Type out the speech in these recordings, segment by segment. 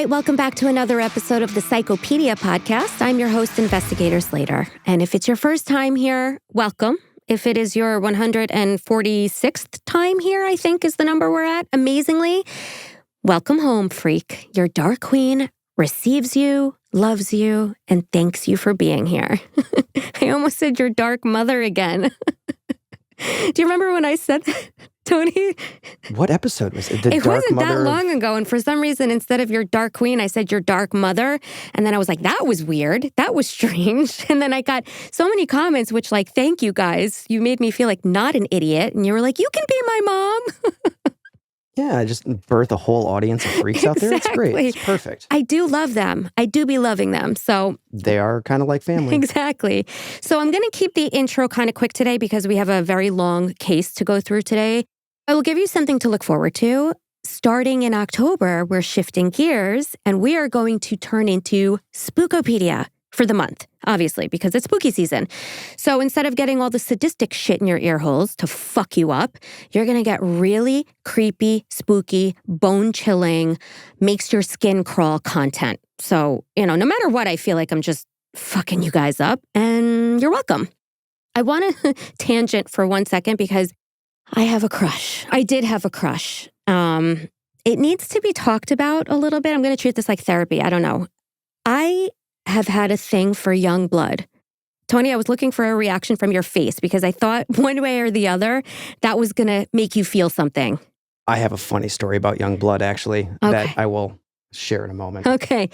right, welcome back to another episode of the Psychopedia podcast. I'm your host, Investigator Slater. And if it's your first time here, welcome. If it is your 146th time here, I think is the number we're at, amazingly, welcome home, freak. Your dark queen receives you, loves you, and thanks you for being here. I almost said your dark mother again. Do you remember when I said that, Tony? What episode was it? It wasn't that long ago. And for some reason, instead of your dark queen, I said your dark mother. And then I was like, that was weird. That was strange. And then I got so many comments, which like, thank you guys. You made me feel like not an idiot. And you were like, you can be my mom. Yeah, I just birth a whole audience of freaks out there. It's great. It's perfect. I do love them. I do be loving them. So they are kind of like family. Exactly. So I'm going to keep the intro kind of quick today because we have a very long case to go through today. I will give you something to look forward to. Starting in October, we're shifting gears and we are going to turn into Psychopedia for the month, obviously, because it's spooky season. So instead of getting all the sadistic shit in your ear holes to fuck you up, you're going to get really creepy, spooky, bone-chilling, makes your skin crawl content. So, no matter what, I feel like I'm just fucking you guys up and you're welcome. I want to tangent for 1 second because I have a crush. I did have a crush. It needs to be talked about a little bit. I'm going to treat this like therapy. I don't know. I have had a thing for young blood. Tony, I was looking for a reaction from your face because I thought one way or the other, that was going to make you feel something. I have a funny story about young blood, actually, that I will share in a moment. Okay.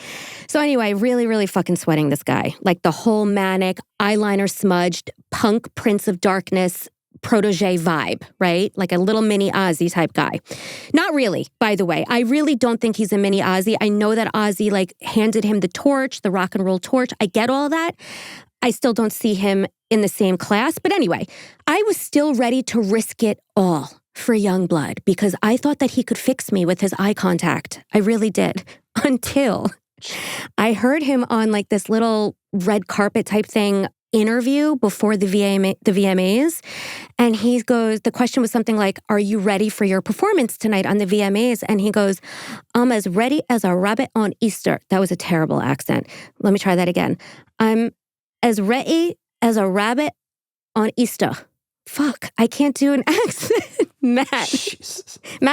So anyway, really, really fucking sweating this guy. Like the whole manic, eyeliner smudged, punk Prince of Darkness protege vibe, right? Like a little mini Ozzy type guy. Not really, by the way. I really don't think he's a mini Ozzy. I know that Ozzy handed him the torch, the rock and roll torch. I get all that. I still don't see him in the same class. But anyway, I was still ready to risk it all for young blood because I thought that he could fix me with his eye contact. I really did. Until I heard him on this little red carpet type thing interview before the VMAs. And he goes, the question was something like, are you ready for your performance tonight on the VMAs? And he goes, I'm as ready as a rabbit on Easter. That was a terrible accent. Let me try that again. I'm as ready as a rabbit on Easter. Fuck, I can't do an accent. Matt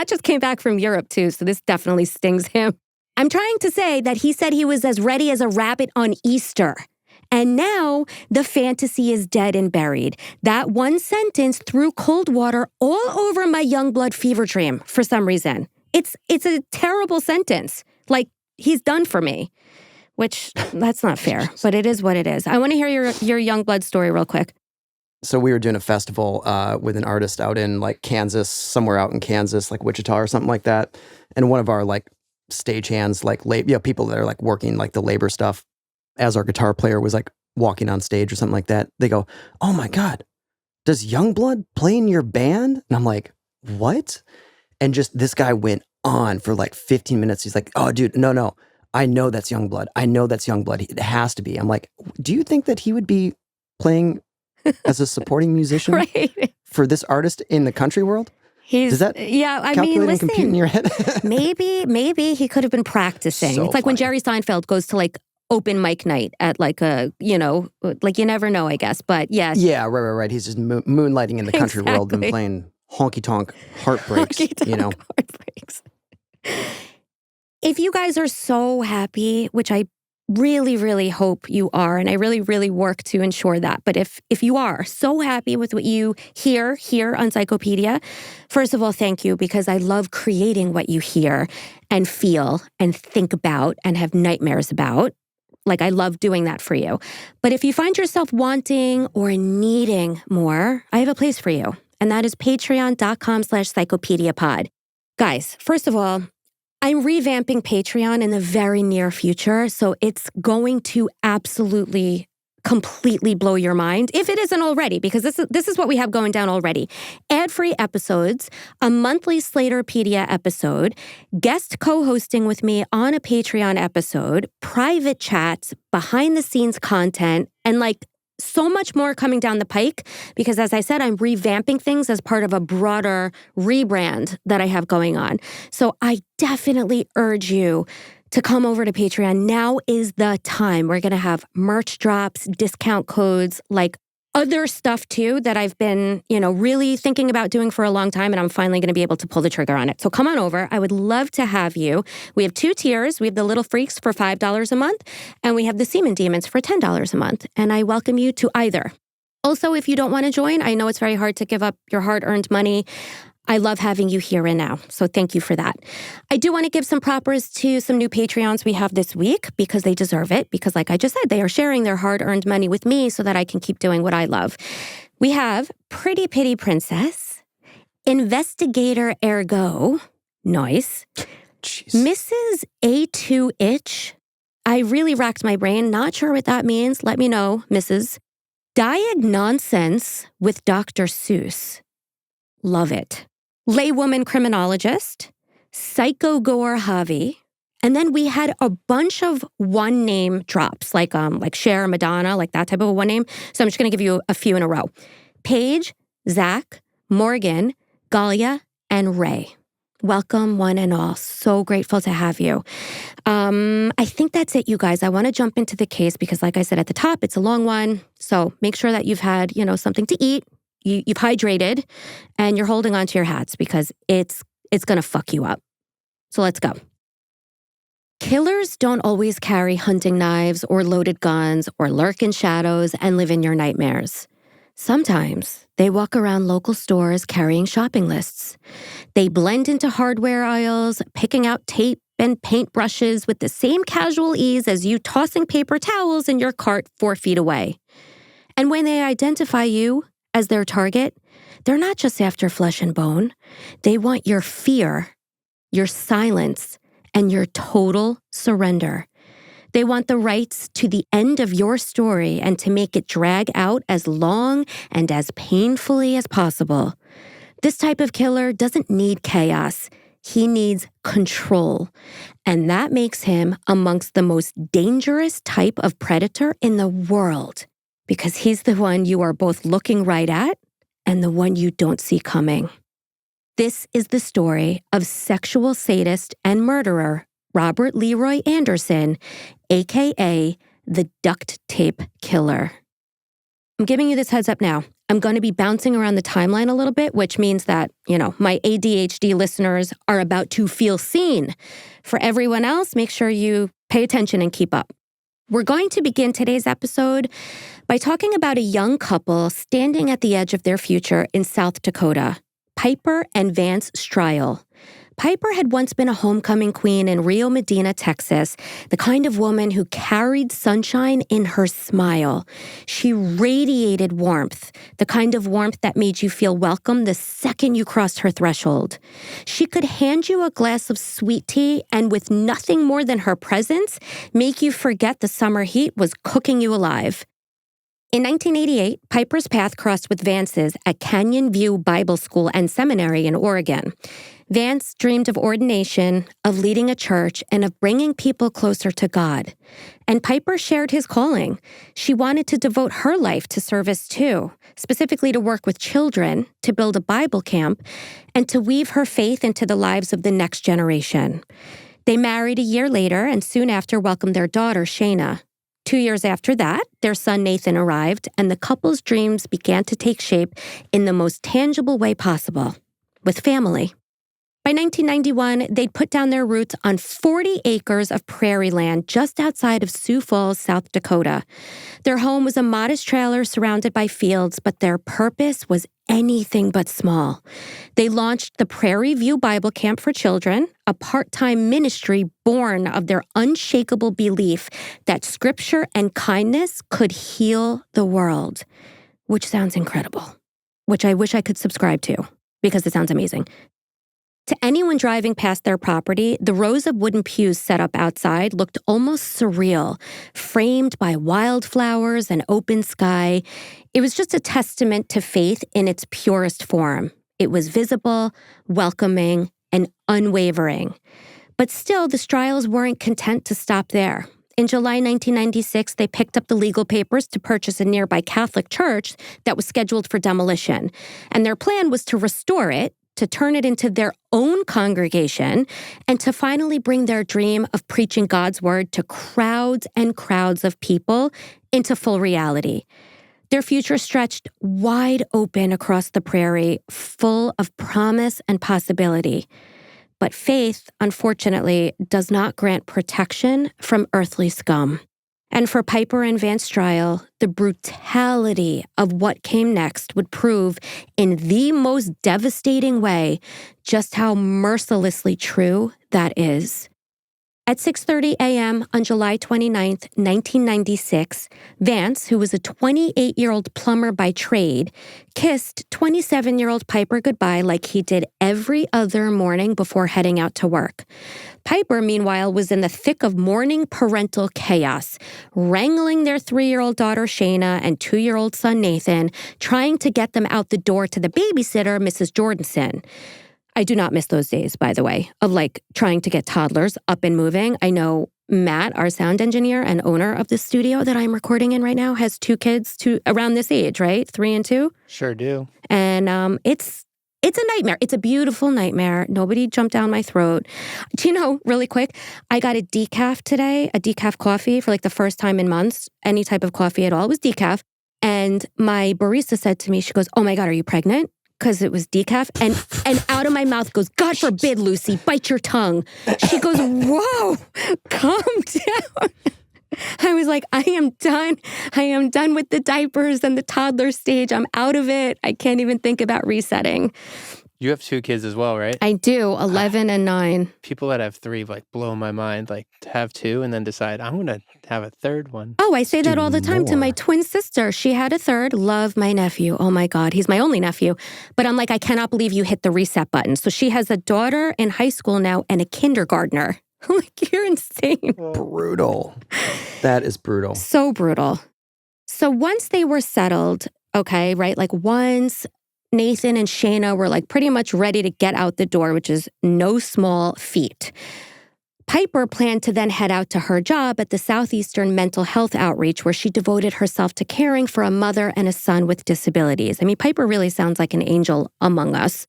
just came back from Europe too, so this definitely stings him. I'm trying to say that he said he was as ready as a rabbit on Easter. And now the fantasy is dead and buried. That one sentence threw cold water all over my young blood fever dream for some reason. It's a terrible sentence. Like, he's done for me, which that's not fair, but it is what it is. I want to hear your young blood story real quick. So we were doing a festival with an artist out in Kansas, somewhere out in Kansas, like Wichita or something like that. And one of our stagehands, people that are working the labor stuff, as our guitar player was walking on stage or something like that, they go, oh my God, does Youngblood play in your band? And I'm like, what? And just this guy went on for 15 minutes. He's like, oh dude, no. I know that's Youngblood. I know that's Youngblood. It has to be. I'm like, do you think that he would be playing as a supporting musician for this artist in the country world? Does that calculate and compute in your head? maybe he could have been practicing. So it's like when Jerry Seinfeld goes to open mic night at you never know, I guess. But yeah. Yeah, right. He's just moonlighting in the country world and playing honky-tonk heartbreaks, Heartbreaks. If you guys are so happy, which I really, really hope you are, and I really, really work to ensure that. But if you are so happy with what you hear here on Psychopedia, first of all, thank you, because I love creating what you hear and feel and think about and have nightmares about. I love doing that for you. But if you find yourself wanting or needing more, I have a place for you. And that is patreon.com/psychopediapod. Guys, first of all, I'm revamping Patreon in the very near future. So it's going to absolutely completely blow your mind, if it isn't already, because this is what we have going down already. Ad-free episodes, a monthly Slaterpedia episode, guest co-hosting with me on a Patreon episode, private chats, behind-the-scenes content, and so much more coming down the pike, because as I said, I'm revamping things as part of a broader rebrand that I have going on. So I definitely urge you to come over to Patreon. Now is the time. We're going to have merch drops, discount codes, like other stuff too that I've been, really thinking about doing for a long time, and I'm finally going to be able to pull the trigger on it. So come on over. I would love to have you. We have 2 tiers. We have the Little Freaks for $5 a month, and we have the Semen Demons for $10 a month. And I welcome you to either. Also, if you don't want to join, I know it's very hard to give up your hard-earned money. I love having you here and now, so thank you for that. I do want to give some propers to some new Patreons we have this week because they deserve it, because like I just said, they are sharing their hard-earned money with me so that I can keep doing what I love. We have Pretty Pitty Princess, Investigator Ergo, nice, Jeez. Mrs. A2 Itch. I really racked my brain, not sure what that means. Let me know, Mrs. Diagnonsense with Dr. Seuss. Love it. Laywoman criminologist, Psycho Gore Javi, and then we had a bunch of one-name drops, like Cher, Madonna, like that type of a one-name. So I'm just going to give you a few in a row. Paige, Zach, Morgan, Galia, and Ray. Welcome, one and all. So grateful to have you. I think that's it, you guys. I want to jump into the case because, like I said at the top, it's a long one. So make sure that you've had, something to eat. You've hydrated, and you're holding on to your hats because it's going to fuck you up. So let's go. Killers don't always carry hunting knives or loaded guns or lurk in shadows and live in your nightmares. Sometimes they walk around local stores carrying shopping lists. They blend into hardware aisles, picking out tape and paint brushes with the same casual ease as you tossing paper towels in your cart 4 feet away. And when they identify you as their target, they're not just after flesh and bone. They want your fear, your silence, and your total surrender. They want the rights to the end of your story and to make it drag out as long and as painfully as possible. This type of killer doesn't need chaos. He needs control. And that makes him amongst the most dangerous type of predator in the world, because he's the one you are both looking right at and the one you don't see coming. This is the story of sexual sadist and murderer Robert Leroy Anderson, a.k.a. the Duct Tape Killer. I'm giving you this heads up now. I'm going to be bouncing around the timeline a little bit, which means that, my ADHD listeners are about to feel seen. For everyone else, make sure you pay attention and keep up. We're going to begin today's episode by talking about a young couple standing at the edge of their future in South Dakota, Piper and Vance Stryle. Piper had once been a homecoming queen in Rio Medina, Texas, the kind of woman who carried sunshine in her smile. She radiated warmth, the kind of warmth that made you feel welcome the second you crossed her threshold. She could hand you a glass of sweet tea and with nothing more than her presence, make you forget the summer heat was cooking you alive. In 1988, Piper's path crossed with Vance's at Canyon View Bible School and Seminary in Oregon. Vance dreamed of ordination, of leading a church, and of bringing people closer to God. And Piper shared his calling. She wanted to devote her life to service too, specifically to work with children, to build a Bible camp, and to weave her faith into the lives of the next generation. They married a year later and soon after welcomed their daughter, Shayna. 2 years after that, their son Nathan arrived, and the couple's dreams began to take shape in the most tangible way possible, with family. By 1991, they'd put down their roots on 40 acres of prairie land just outside of Sioux Falls, South Dakota. Their home was a modest trailer surrounded by fields, but their purpose was anything but small. They launched the Prairie View Bible Camp for Children, a part-time ministry born of their unshakable belief that scripture and kindness could heal the world, which sounds incredible, which I wish I could subscribe to because it sounds amazing. To anyone driving past their property, the rows of wooden pews set up outside looked almost surreal, framed by wildflowers and open sky. It was just a testament to faith in its purest form. It was visible, welcoming, and unwavering. But still, the Stryles weren't content to stop there. In July 1996, they picked up the legal papers to purchase a nearby Catholic church that was scheduled for demolition. And their plan was to restore it, to turn it into their own congregation, and to finally bring their dream of preaching God's word to crowds and crowds of people into full reality. Their future stretched wide open across the prairie, full of promise and possibility. But faith, unfortunately, does not grant protection from earthly scum. And for Piper and Vance Trial, the brutality of what came next would prove in the most devastating way just how mercilessly true that is. At 6:30 a.m. on July 29th, 1996, Vance, who was a 28-year-old plumber by trade, kissed 27-year-old Piper goodbye like he did every other morning before heading out to work. Piper, meanwhile, was in the thick of morning parental chaos, wrangling their 3-year-old daughter Shayna and 2-year-old son Nathan, trying to get them out the door to the babysitter, Mrs. Jordanson. I do not miss those days, by the way, of trying to get toddlers up and moving. I know Matt, our sound engineer and owner of the studio that I'm recording in right now, has 2 kids around this age, right? 3 and 2? Sure do. And it's a nightmare. It's a beautiful nightmare. Nobody jumped down my throat. Do you know, really quick, I got a decaf today, a decaf coffee for the first time in months. Any type of coffee at all. It was decaf. And my barista said to me, she goes, "Oh my God, are you pregnant?" Because it was decaf. And out of my mouth goes, "God forbid, Lucy, bite your tongue." She goes, "Whoa, calm down." I was like, I am done. I am done with the diapers and the toddler stage. I'm out of it. I can't even think about resetting. You have 2 kids as well, right? I do, 11 and 9. People that have 3 blow my mind, to have 2 and then decide, I'm going to have a 3rd one. Oh, I say that all the time to my twin sister. She had a 3rd. Love my nephew. Oh my God, he's my only nephew. But I'm like, I cannot believe you hit the reset button. So she has a daughter in high school now and a kindergartner. I'm like, you're insane. Brutal. That is brutal. So brutal. So once they were settled, okay, right? Once Nathan and Shayna were pretty much ready to get out the door, which is no small feat. Piper planned to then head out to her job at the Southeastern Mental Health Outreach, where she devoted herself to caring for a mother and a son with disabilities. I mean, Piper really sounds like an angel among us.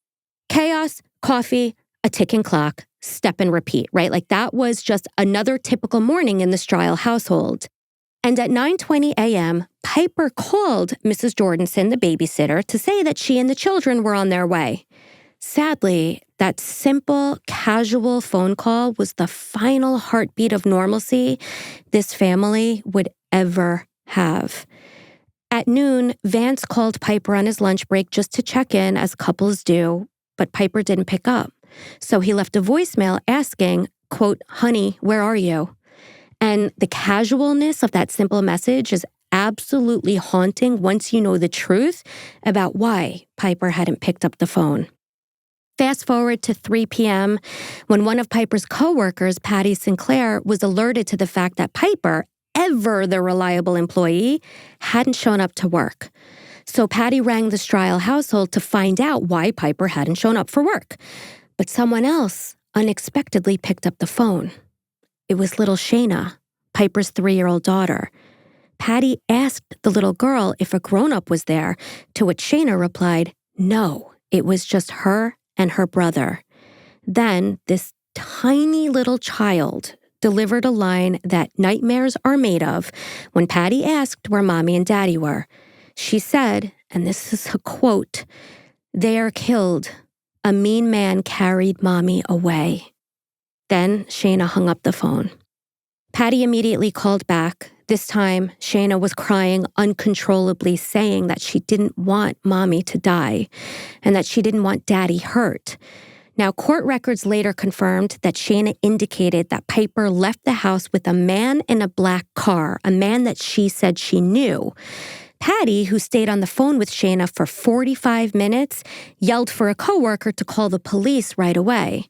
Chaos, coffee, a ticking clock, step and repeat, right? That was just another typical morning in the Stryle household. And at 9:20 a.m., Piper called Mrs. Jordanson, the babysitter, to say that she and the children were on their way. Sadly, that simple, casual phone call was the final heartbeat of normalcy this family would ever have. At noon, Vance called Piper on his lunch break just to check in, as couples do, but Piper didn't pick up. So he left a voicemail asking, quote, "Honey, where are you?" And the casualness of that simple message is absolutely haunting once you know the truth about why Piper hadn't picked up the phone. Fast forward to 3 p.m. when one of Piper's coworkers, Patty Sinclair, was alerted to the fact that Piper, ever the reliable employee, hadn't shown up to work. So Patty rang the Stryle household to find out why Piper hadn't shown up for work. But someone else unexpectedly picked up the phone. It was little Shayna, Piper's 3-year-old daughter. Patty asked the little girl if a grown-up was there, to which Shayna replied, no, it was just her and her brother. Then this tiny little child delivered a line that nightmares are made of when Patty asked where Mommy and Daddy were. She said, and this is a quote, "They are killed. A mean man carried Mommy away." Then Shayna hung up the phone. Patty immediately called back. This time, Shayna was crying uncontrollably, saying that she didn't want Mommy to die and that she didn't want Daddy hurt. Now, court records later confirmed that Shayna indicated that Piper left the house with a man in a black car, a man that she said she knew. Patty, who stayed on the phone with Shayna for 45 minutes, yelled for a coworker to call the police right away.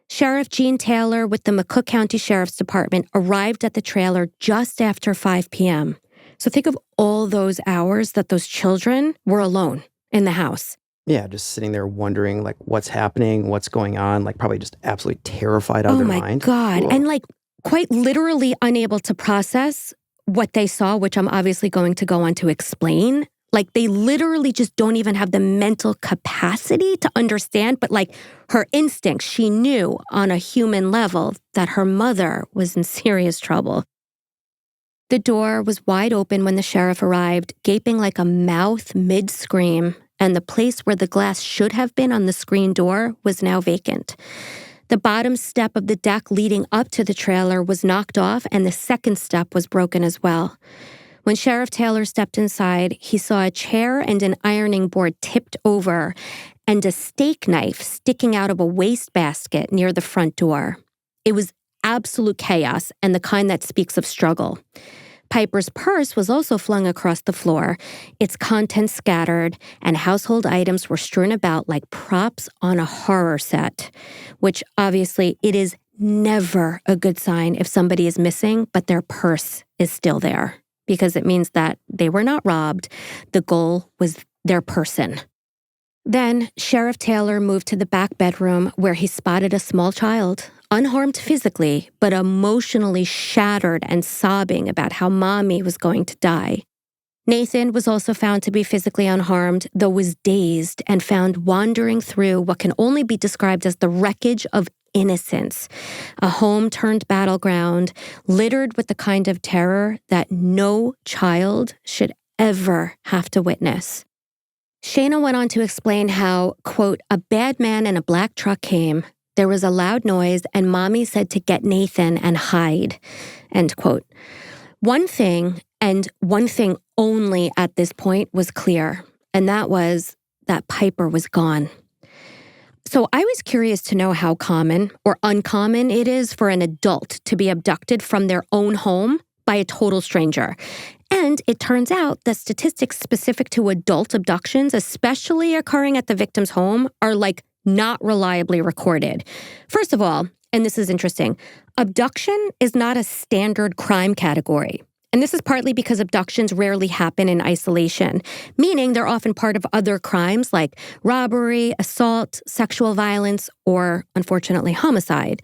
Sheriff Gene Taylor with the McCook County Sheriff's Department arrived at the trailer just after 5 p.m. So think of all those hours that those children were alone in the house. Yeah, just sitting there wondering, what's happening, what's going on, probably just absolutely terrified out of their mind. Oh, my God. Whoa. And, quite literally unable to process what they saw, which I'm obviously going to go on to explain. Like, they literally just don't even have the mental capacity to understand. But like, her instincts, she knew on a human level that her mother was in serious trouble. The door was wide open when the sheriff arrived, gaping like a mouth mid-scream, and the place where the glass should have been on the screen door was now vacant. The bottom step of the deck leading up to the trailer was knocked off, and the second step was broken as well. When Sheriff Taylor stepped inside, he saw a chair and an ironing board tipped over and a steak knife sticking out of a wastebasket near the front door. It was absolute chaos and the kind that speaks of struggle. Piper's purse was also flung across the floor, its contents scattered, and household items were strewn about like props on a horror set, which obviously it is never a good sign if somebody is missing, but their purse is still there, because it means that they were not robbed. The goal was their person. Then Sheriff Taylor moved to the back bedroom where he spotted a small child, unharmed physically, but emotionally shattered and sobbing about how mommy was going to die. Nathan was also found to be physically unharmed, though was dazed and found wandering through what can only be described as the wreckage of innocence, a home-turned battleground littered with the kind of terror that no child should ever have to witness. Shayna went on to explain how, quote, a bad man in a black truck came. There was a loud noise, and mommy said to get Nathan and hide, end quote. One thing, and one thing only at this point, was clear, and that was that Piper was gone. So I was curious to know how common or uncommon it is for an adult to be abducted from their own home by a total stranger. And it turns out that statistics specific to adult abductions, especially occurring at the victim's home, are like not reliably recorded. First of all, and this is interesting, abduction is not a standard crime category. And this is partly because abductions rarely happen in isolation, meaning they're often part of other crimes like robbery, assault, sexual violence, or, unfortunately, homicide.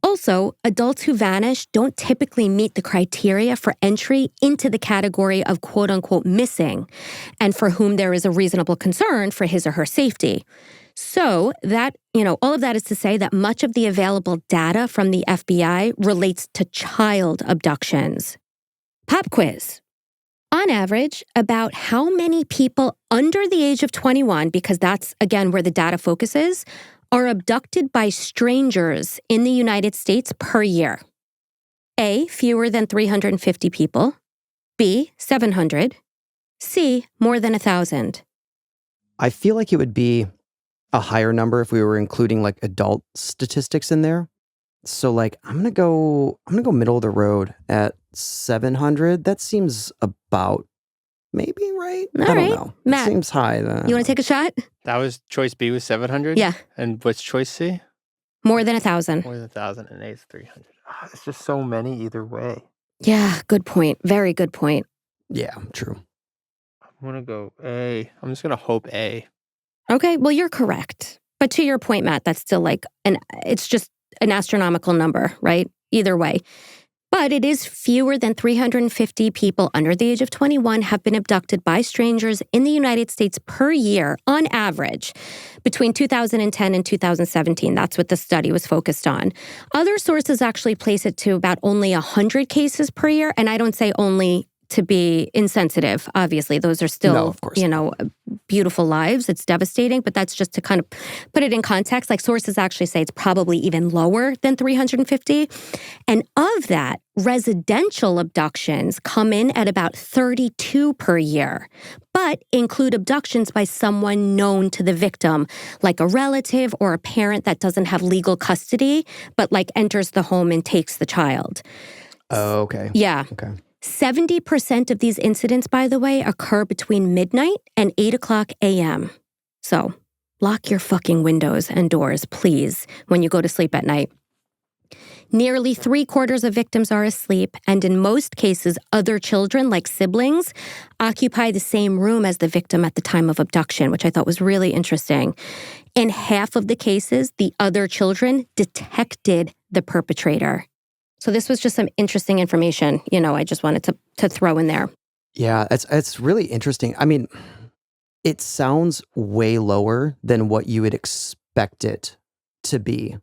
Also, adults who vanish don't typically meet the criteria for entry into the category of quote-unquote missing, and for whom there is a reasonable concern for his or her safety. So that, all of that is to say that much of the available data from the FBI relates to child abductions. Pop quiz. On average, about how many people under the age of 21, because that's, again, where the data focuses, are abducted by strangers in the United States per year? A, fewer than 350 people. B, 700. C, more than 1,000. I feel like it would be a higher number if we were including like adult statistics in there. So like I'm gonna go middle of the road at 700. That seems about maybe right. All I don't right. know. Matt, it seems high. You want to take a shot? That was choice B was 700? Yeah. And what's choice C? More than 1,000. More than 1,000 and A is 300. It's just so many either way. Yeah, good point. Very good point. Yeah, true. I'm going to go A. I'm just going to hope A. Okay, well, you're correct. But to your point, Matt, that's still it's just an astronomical number, right? Either way. But it is fewer than 350 people under the age of 21 have been abducted by strangers in the United States per year, on average, between 2010 and 2017. That's what the study was focused on. Other sources actually place it to about only 100 cases per year, and I don't say only to be insensitive. Obviously, those are still, No, of course. Beautiful lives. It's devastating, but that's just to kind of put it in context. Like sources actually say it's probably even lower than 350. And of that, residential abductions come in at about 32 per year, but include abductions by someone known to the victim, like a relative or a parent that doesn't have legal custody, but like enters the home and takes the child. Oh, okay. Yeah. Okay. 70% of these incidents, by the way, occur between midnight and 8 o'clock a.m. So lock your fucking windows and doors, please, when you go to sleep at night. Nearly 3/4 of victims are asleep, and in most cases, other children, like siblings, occupy the same room as the victim at the time of abduction, which I thought was really interesting. In half of the cases, the other children detected the perpetrator. So this was just some interesting information, I just wanted to throw in there. Yeah, it's really interesting. I mean, it sounds way lower than what you would expect it to be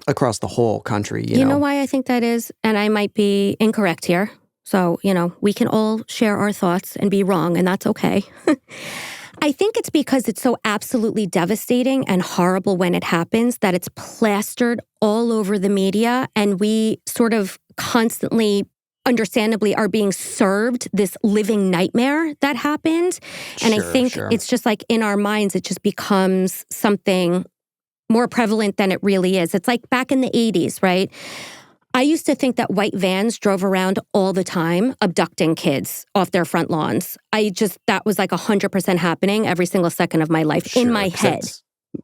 across the whole country, You know why I think that is? And I might be incorrect here. So, we can all share our thoughts and be wrong, and that's okay. I think it's because it's so absolutely devastating and horrible when it happens that it's plastered all over the media, and we sort of constantly, understandably, are being served this living nightmare that happened. And I think it's just like in our minds, it just becomes something more prevalent than it really is. It's like back in the 80s, right? I used to think that white vans drove around all the time, abducting kids off their front lawns. That was like 100% happening every single second of my life in my head.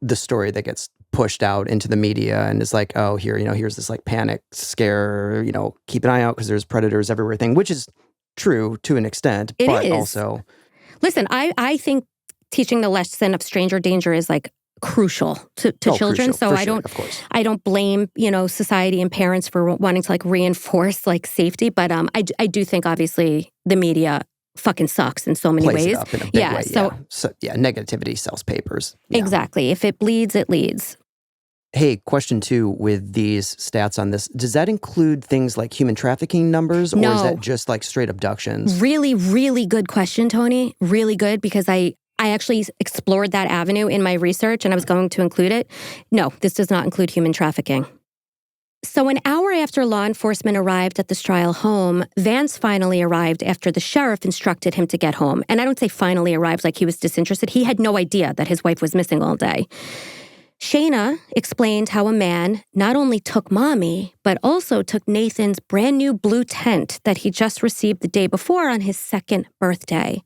The story that gets pushed out into the media and is like, oh, here's this like panic scare, keep an eye out because there's predators everywhere thing, which is true to an extent, but also. Listen, I think teaching the lesson of stranger danger is like crucial to children. So I don't blame, society and parents for wanting to like reinforce like safety. But I do think obviously the media fucking sucks in so many ways. It up in a big way. So negativity sells papers. Yeah. Exactly. If it bleeds, it leads. Hey, question 2 with these stats on this. Does that include things like human trafficking numbers or is that just like straight abductions? Really, really good question, Tony. Really good, because I actually explored that avenue in my research and I was going to include it. No, this does not include human trafficking. So an hour after law enforcement arrived at the Strile home, Vance finally arrived after the sheriff instructed him to get home. And I don't say finally arrived like he was disinterested. He had no idea that his wife was missing all day. Shayna explained how a man not only took Mommy, but also took Nathan's brand new blue tent that he just received the day before on his 2nd birthday.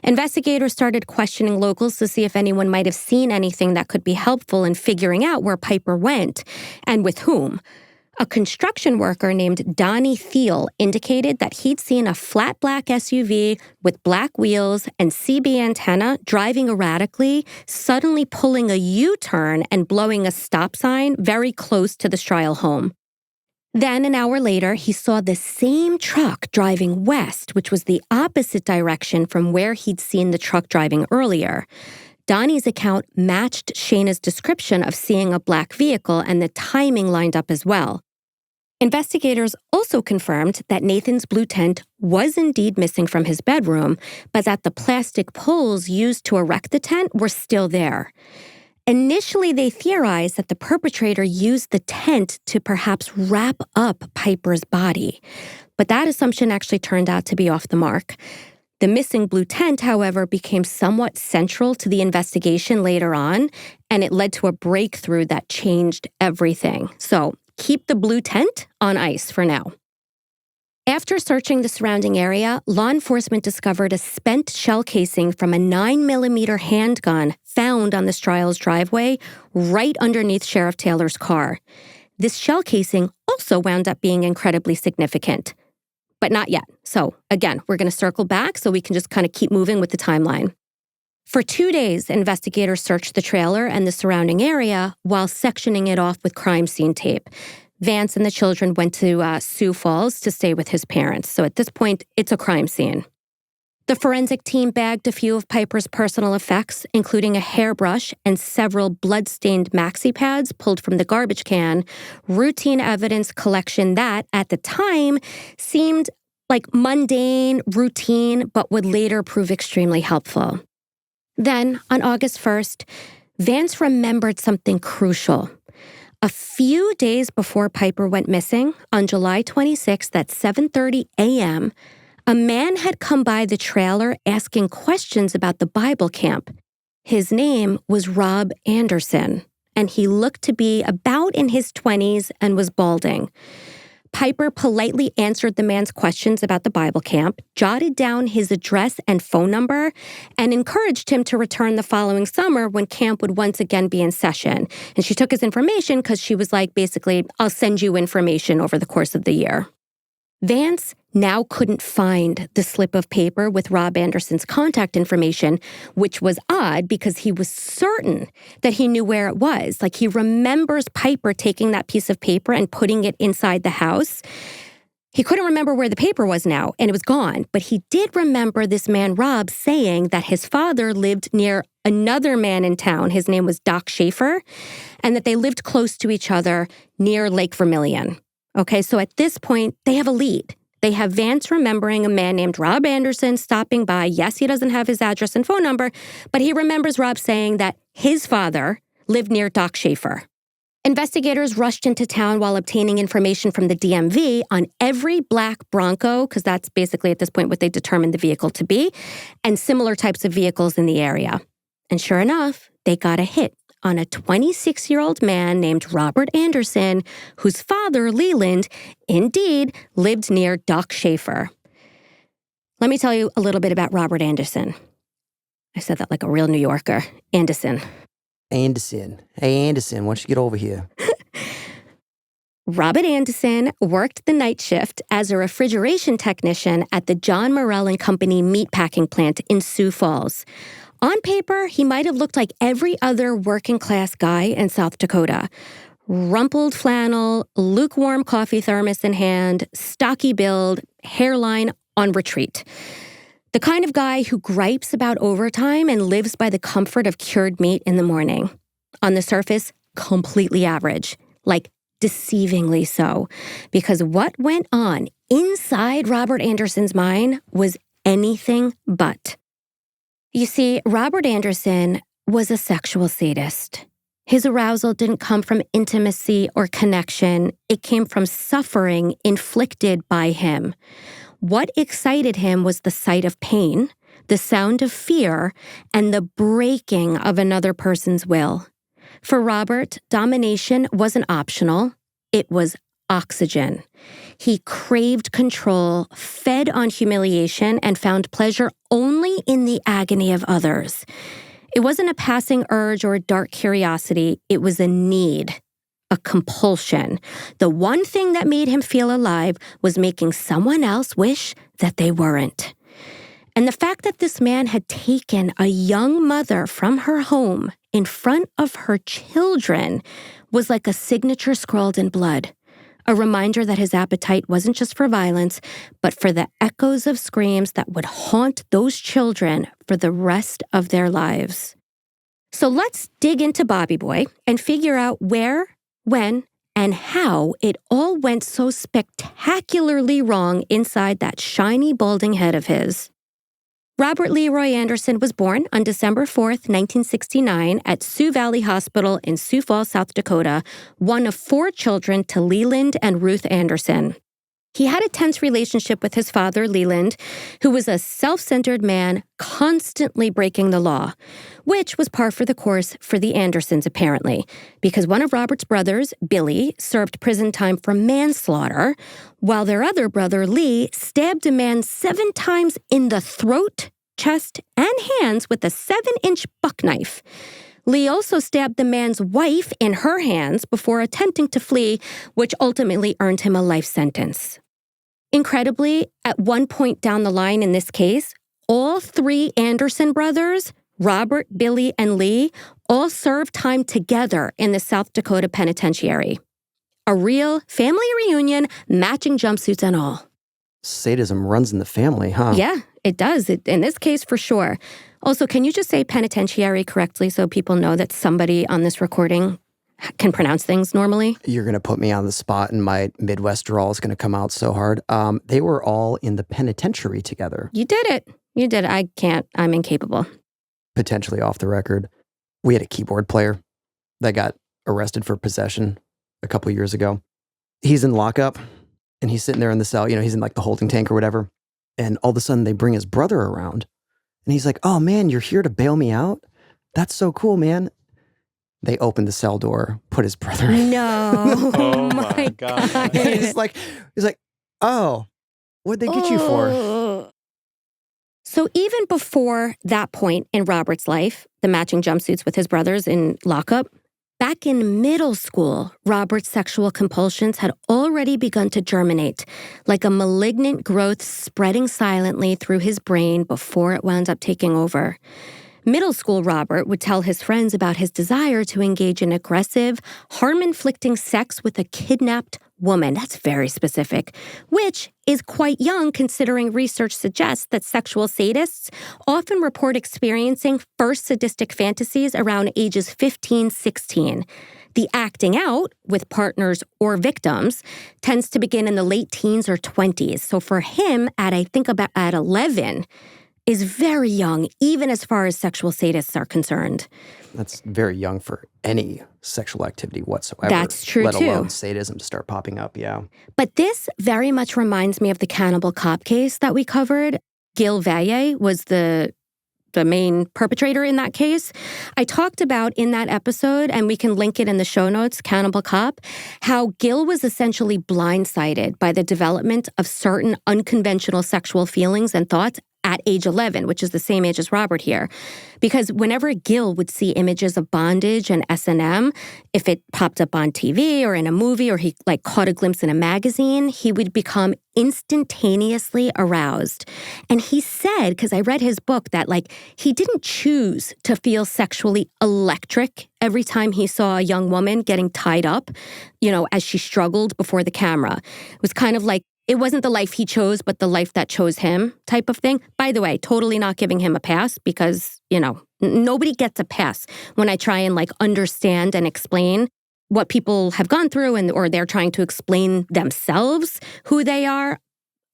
Investigators started questioning locals to see if anyone might have seen anything that could be helpful in figuring out where Piper went and with whom. A construction worker named Donnie Thiel indicated that he'd seen a flat black SUV with black wheels and CB antenna driving erratically, suddenly pulling a U-turn and blowing a stop sign very close to the Strile home. Then, an hour later, he saw the same truck driving west, which was the opposite direction from where he'd seen the truck driving earlier. Donnie's account matched Shayna's description of seeing a black vehicle, and the timing lined up as well. Investigators also confirmed that Nathan's blue tent was indeed missing from his bedroom, but that the plastic poles used to erect the tent were still there. Initially, they theorized that the perpetrator used the tent to perhaps wrap up Piper's body, but that assumption actually turned out to be off the mark. The missing blue tent, however, became somewhat central to the investigation later on, and it led to a breakthrough that changed everything. So, keep the blue tent on ice for now. After searching the surrounding area, law enforcement discovered a spent shell casing from a 9mm handgun found on the Strile's driveway right underneath Sheriff Taylor's car. This shell casing also wound up being incredibly significant, but not yet. So again, we're going to circle back so we can just kind of keep moving with the timeline. For 2 days, investigators searched the trailer and the surrounding area while sectioning it off with crime scene tape. Vance and the children went to Sioux Falls to stay with his parents. So at this point, it's a crime scene. The forensic team bagged a few of Piper's personal effects, including a hairbrush and several blood-stained maxi pads pulled from the garbage can, routine evidence collection that, at the time, seemed like mundane, routine, but would later prove extremely helpful. Then, on August 1st, Vance remembered something crucial. A few days before Piper went missing, on July 26th at 7:30 a.m., a man had come by the trailer asking questions about the Bible camp. His name was Rob Anderson, and he looked to be about in his 20s and was balding. Piper politely answered the man's questions about the Bible camp, jotted down his address and phone number, and encouraged him to return the following summer when camp would once again be in session. And she took his information because she was like, basically, I'll send you information over the course of the year. Vance now couldn't find the slip of paper with Rob Anderson's contact information, which was odd because he was certain that he knew where it was. Like, he remembers Piper taking that piece of paper and putting it inside the house. He couldn't remember where the paper was now, and it was gone, but he did remember this man, Rob, saying that his father lived near another man in town. His name was Doc Schaefer, and that they lived close to each other near Lake Vermilion. Okay, so at this point, they have a lead. They have Vance remembering a man named Rob Anderson stopping by. Yes, he doesn't have his address and phone number, but he remembers Rob saying that his father lived near Doc Schaefer. Investigators rushed into town while obtaining information from the DMV on every black Bronco, because that's basically at this point what they determined the vehicle to be, and similar types of vehicles in the area. And sure enough, they got a hit on a 26-year-old man named Robert Anderson, whose father, Leland, indeed lived near Doc Schaefer. Let me tell you a little bit about Robert Anderson. I said that like a real New Yorker. Anderson. Anderson. Hey, Anderson, why don't you get over here? Robert Anderson worked the night shift as a refrigeration technician at the John Morrell and Company meatpacking plant in Sioux Falls. On paper, he might have looked like every other working-class guy in South Dakota. Rumpled flannel, lukewarm coffee thermos in hand, stocky build, hairline on retreat. The kind of guy who gripes about overtime and lives by the comfort of cured meat in the morning. On the surface, completely average, like deceivingly so, because what went on inside Robert Anderson's mind was anything but. You see, Robert Anderson was a sexual sadist. His arousal didn't come from intimacy or connection. It came from suffering inflicted by him. What excited him was the sight of pain, the sound of fear, and the breaking of another person's will. For Robert, domination wasn't optional. It was oxygen. He craved control, fed on humiliation, and found pleasure only in the agony of others. It wasn't a passing urge or a dark curiosity. It was a need. A compulsion. The one thing that made him feel alive was making someone else wish that they weren't. And the fact that this man had taken a young mother from her home in front of her children was like a signature scrawled in blood, a reminder that his appetite wasn't just for violence, but for the echoes of screams that would haunt those children for the rest of their lives. So let's dig into Bobby Boy and figure out where, when, and how it all went so spectacularly wrong inside that shiny, balding head of his. Robert Leroy Anderson was born on December 4th, 1969 at Sioux Valley Hospital in Sioux Falls, South Dakota, one of 4 children to Leland and Ruth Anderson. He had a tense relationship with his father, Leland, who was a self-centered man constantly breaking the law, which was par for the course for the Andersons, apparently, because one of Robert's brothers, Billy, served prison time for manslaughter, while their other brother, Lee, stabbed a man 7 times in the throat, chest, and hands with a 7-inch buck knife. Lee also stabbed the man's wife in her hands before attempting to flee, which ultimately earned him a life sentence. Incredibly, at one point down the line in this case, all 3 Anderson brothers, Robert, Billy, and Lee, all served time together in the South Dakota Penitentiary. A real family reunion, matching jumpsuits and all. Sadism runs in the family, huh? Yeah, it does. In this case, for sure. Also, can you just say penitentiary correctly so people know that somebody on this recording can pronounce things normally? You're going to put me on the spot and my Midwest drawl is going to come out so hard. They were all in the penitentiary together. You did it. You did it. I can't. I'm incapable. Potentially off the record. We had a keyboard player that got arrested for possession a couple years ago. He's in lockup and he's sitting there in the cell. You know, he's in like the holding tank or whatever. And all of a sudden they bring his brother around. And he's like, "Oh man, you're here to bail me out? That's so cool, man." They opened the cell door, put his brother in. No. Oh my God. he's like, "Oh, what'd they get you for?" So even before that point in Robert's life, the matching jumpsuits with his brothers in lockup, back in middle school, Robert's sexual compulsions had already begun to germinate, like a malignant growth spreading silently through his brain before it wound up taking over. Middle school Robert would tell his friends about his desire to engage in aggressive, harm-inflicting sex with a kidnapped woman. That's very specific, which is quite young considering research suggests that sexual sadists often report experiencing first sadistic fantasies around ages 15, 16. The acting out with partners or victims tends to begin in the late teens or 20s. So for him, at 11, is very young, even as far as sexual sadists are concerned. That's very young for any sexual activity whatsoever. That's true, let too. alone sadism to start popping up, yeah. But this very much reminds me of the cannibal cop case that we covered. Gil Valle was the main perpetrator in that case. I talked about in that episode, and we can link it in the show notes, Cannibal Cop, how Gil was essentially blindsided by the development of certain unconventional sexual feelings and thoughts at age 11, which is the same age as Robert here. Because whenever Gil would see images of bondage and S&M, if it popped up on TV or in a movie or he caught a glimpse in a magazine, he would become instantaneously aroused. And he said, because I read his book, that he didn't choose to feel sexually electric every time he saw a young woman getting tied up, as she struggled before the camera. It was kind of like, it wasn't the life he chose, but the life that chose him type of thing. By the way, totally not giving him a pass because, nobody gets a pass when I try and understand and explain what people have gone through or they're trying to explain themselves who they are.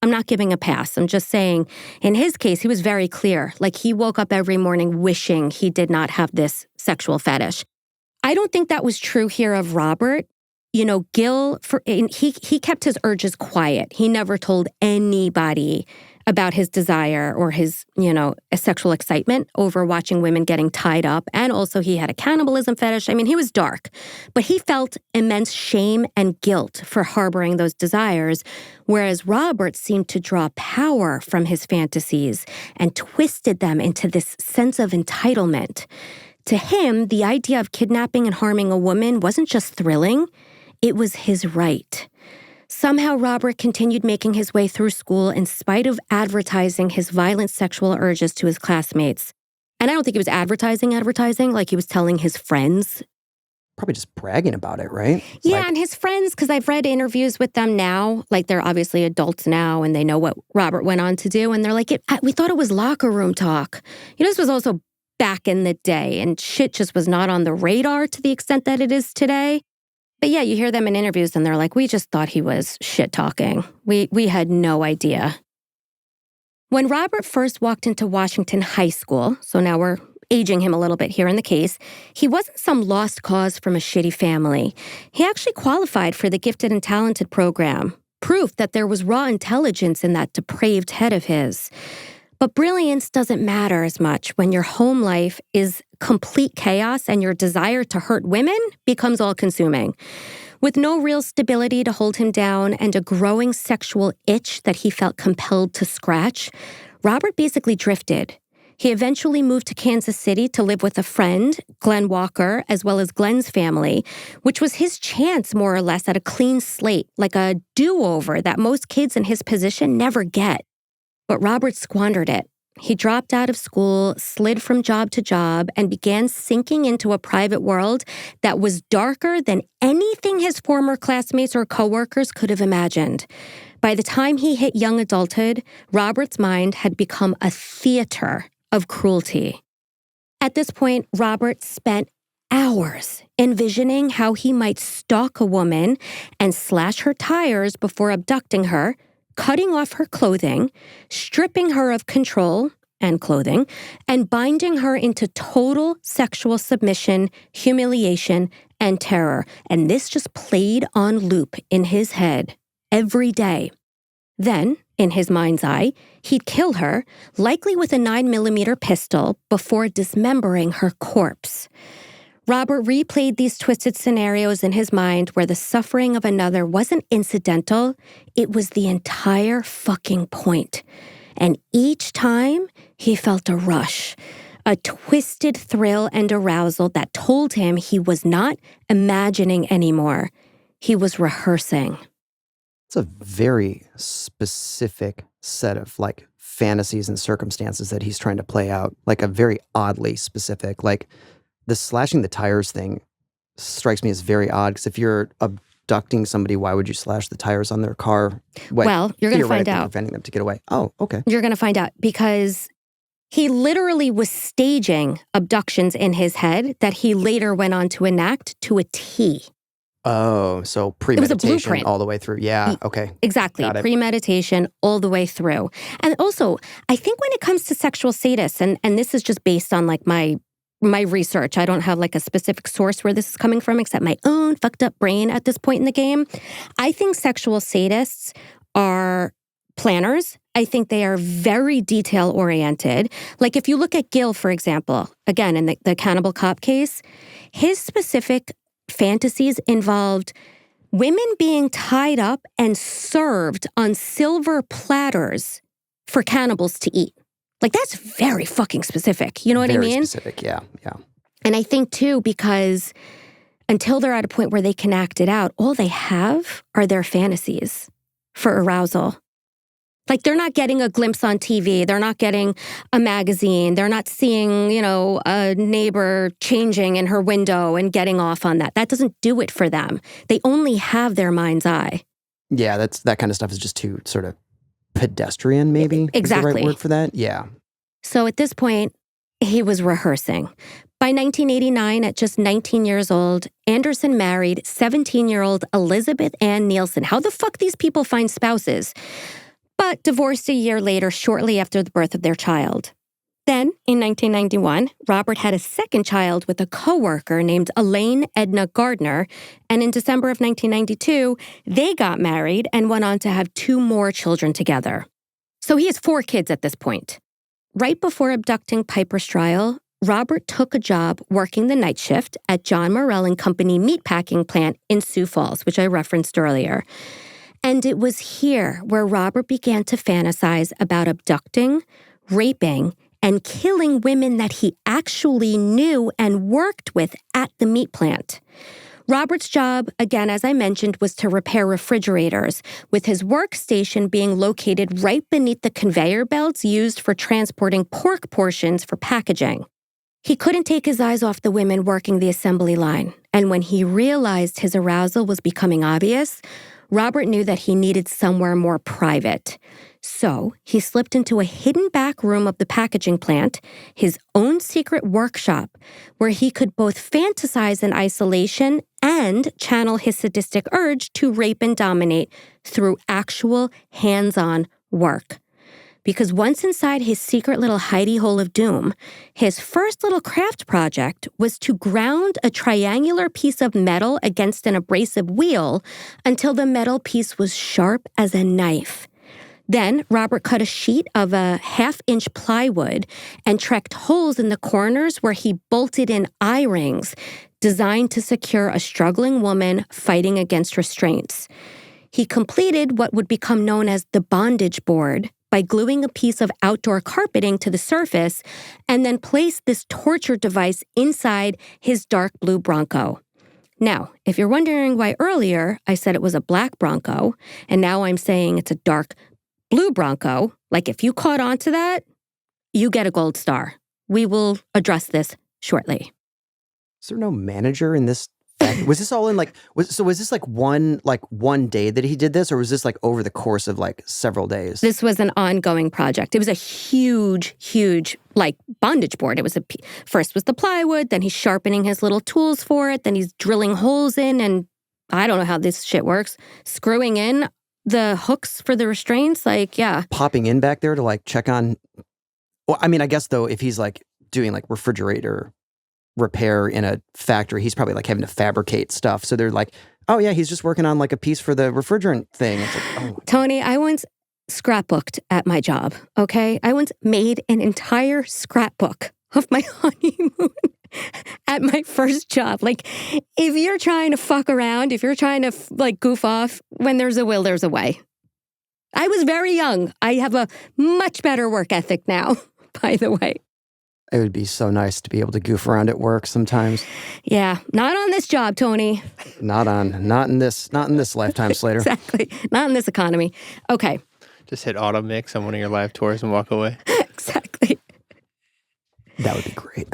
I'm not giving a pass. I'm just saying in his case, he was very clear. He woke up every morning wishing he did not have this sexual fetish. I don't think that was true here of Robert. Gil, he kept his urges quiet. He never told anybody about his desire or his, a sexual excitement over watching women getting tied up. And also he had a cannibalism fetish. I mean, he was dark, but he felt immense shame and guilt for harboring those desires, whereas Robert seemed to draw power from his fantasies and twisted them into this sense of entitlement. To him, the idea of kidnapping and harming a woman wasn't just thrilling, it was his right. Somehow, Robert continued making his way through school in spite of advertising his violent sexual urges to his classmates. And I don't think he was advertising like he was telling his friends. Probably just bragging about it, right? Yeah, and his friends, because I've read interviews with them now, they're obviously adults now and they know what Robert went on to do. And they're like, we thought it was locker room talk. This was also back in the day and shit just was not on the radar to the extent that it is today. But yeah, you hear them in interviews and they're like, we just thought he was shit talking. We had no idea. When Robert first walked into Washington High School, so now we're aging him a little bit here in the case, he wasn't some lost cause from a shitty family. He actually qualified for the Gifted and Talented program, proof that there was raw intelligence in that depraved head of his. But brilliance doesn't matter as much when your home life is complete chaos and your desire to hurt women becomes all-consuming. With no real stability to hold him down and a growing sexual itch that he felt compelled to scratch, Robert basically drifted. He eventually moved to Kansas City to live with a friend, Glenn Walker, as well as Glenn's family, which was his chance, more or less, at a clean slate, like a do-over that most kids in his position never get. But Robert squandered it. He dropped out of school, slid from job to job, and began sinking into a private world that was darker than anything his former classmates or coworkers could have imagined. By the time he hit young adulthood, Robert's mind had become a theater of cruelty. At this point, Robert spent hours envisioning how he might stalk a woman and slash her tires before abducting her, cutting off her clothing, stripping her of control and clothing, and binding her into total sexual submission, humiliation, and terror. And this just played on loop in his head every day. Then, in his mind's eye, he'd kill her, likely with a 9mm pistol, before dismembering her corpse. Robert replayed these twisted scenarios in his mind where the suffering of another wasn't incidental, it was the entire fucking point. And each time, he felt a rush, a twisted thrill and arousal that told him he was not imagining anymore. He was rehearsing. It's a very specific set of fantasies and circumstances that he's trying to play out, a very oddly specific, the slashing the tires thing strikes me as very odd because if you're abducting somebody, why would you slash the tires on their car? Well, you're going to find out. Preventing them to get away. Oh, okay. You're going to find out because he literally was staging abductions in his head that he later went on to enact to a T. Oh, so premeditation It was a blueprint. all the way through. Yeah, okay. Exactly. Premeditation all the way through. And also, I think when it comes to sexual sadists, and this is just based on like my research, I don't have like a specific source where this is coming from except my own fucked up brain at this point in the game. I think sexual sadists are planners. I think they are very detail-oriented. Like if you look at Gil, for example, again, in the Cannibal Cop case, his specific fantasies involved women being tied up and served on silver platters for cannibals to eat. Like, that's very fucking specific. You know what I mean? Very specific, yeah. And I think, too, because until they're at a point where they can act it out, all they have are their fantasies for arousal. Like, they're not getting a glimpse on TV. They're not getting a magazine. They're not seeing, a neighbor changing in her window and getting off on that. That doesn't do it for them. They only have their mind's eye. Yeah, that kind of stuff is just too sort of pedestrian, maybe. Exactly. Is the right word for that? Yeah. So at this point, he was rehearsing. By 1989, at just 19 years old, Anderson married 17-year-old Elizabeth Ann Nielsen. How the fuck these people find spouses? But divorced a year later, shortly after the birth of their child. Then, in 1991, Robert had a second child with a coworker named Elaine Edna Gardner, and in December of 1992, they got married and went on to have 2 more children together. So he has 4 kids at this point. Right before abducting Piper's trial, Robert took a job working the night shift at John Morrell and Company meatpacking plant in Sioux Falls, which I referenced earlier. And it was here where Robert began to fantasize about abducting, raping, and killing women that he actually knew and worked with at the meat plant. Robert's job, again, as I mentioned, was to repair refrigerators, with his workstation being located right beneath the conveyor belts used for transporting pork portions for packaging. He couldn't take his eyes off the women working the assembly line, and when he realized his arousal was becoming obvious, Robert knew that he needed somewhere more private. So he slipped into a hidden back room of the packaging plant, his own secret workshop, where he could both fantasize in isolation and channel his sadistic urge to rape and dominate through actual hands-on work. Because once inside his secret little hidey hole of doom, his first little craft project was to ground a triangular piece of metal against an abrasive wheel until the metal piece was sharp as a knife. Then Robert cut a sheet of a 1/2-inch plywood and trekked holes in the corners where he bolted in eye rings designed to secure a struggling woman fighting against restraints. He completed what would become known as the bondage board by gluing a piece of outdoor carpeting to the surface and then placed this torture device inside his dark blue Bronco. Now, if you're wondering why earlier I said it was a black Bronco, and now I'm saying it's a dark blue Bronco, like if you caught on to that, you get a gold star. We will address this shortly. Is there no manager in this? Was this all in was this like one day that he did this, or was this like over the course of like several days? This was an ongoing project. It was a huge like bondage board. It was first was the plywood, then he's sharpening his little tools for it, then he's drilling holes in, and I don't know how this shit works, screwing in the hooks for the restraints, Popping in back there to like check on. Well, I mean, I guess though, if he's like doing like refrigerator repair in a factory, he's probably like having to fabricate stuff. So they're like, oh yeah, he's just working on like a piece for the refrigerant thing. It's like, oh. Tony, I once scrapbooked at my job, okay? I once made an entire scrapbook of my honeymoon at my first job. Like, if you're trying to fuck around, if you're trying to like goof off, when there's a will, there's a way. I was very young. I have a much better work ethic now, by the way. It would be so nice to be able to goof around at work sometimes. Yeah, not on this job, Tony. Not in this lifetime, Slater. Exactly. Not in this economy. Okay. Just hit auto mix on one of your live tours and walk away. Exactly. That would be great.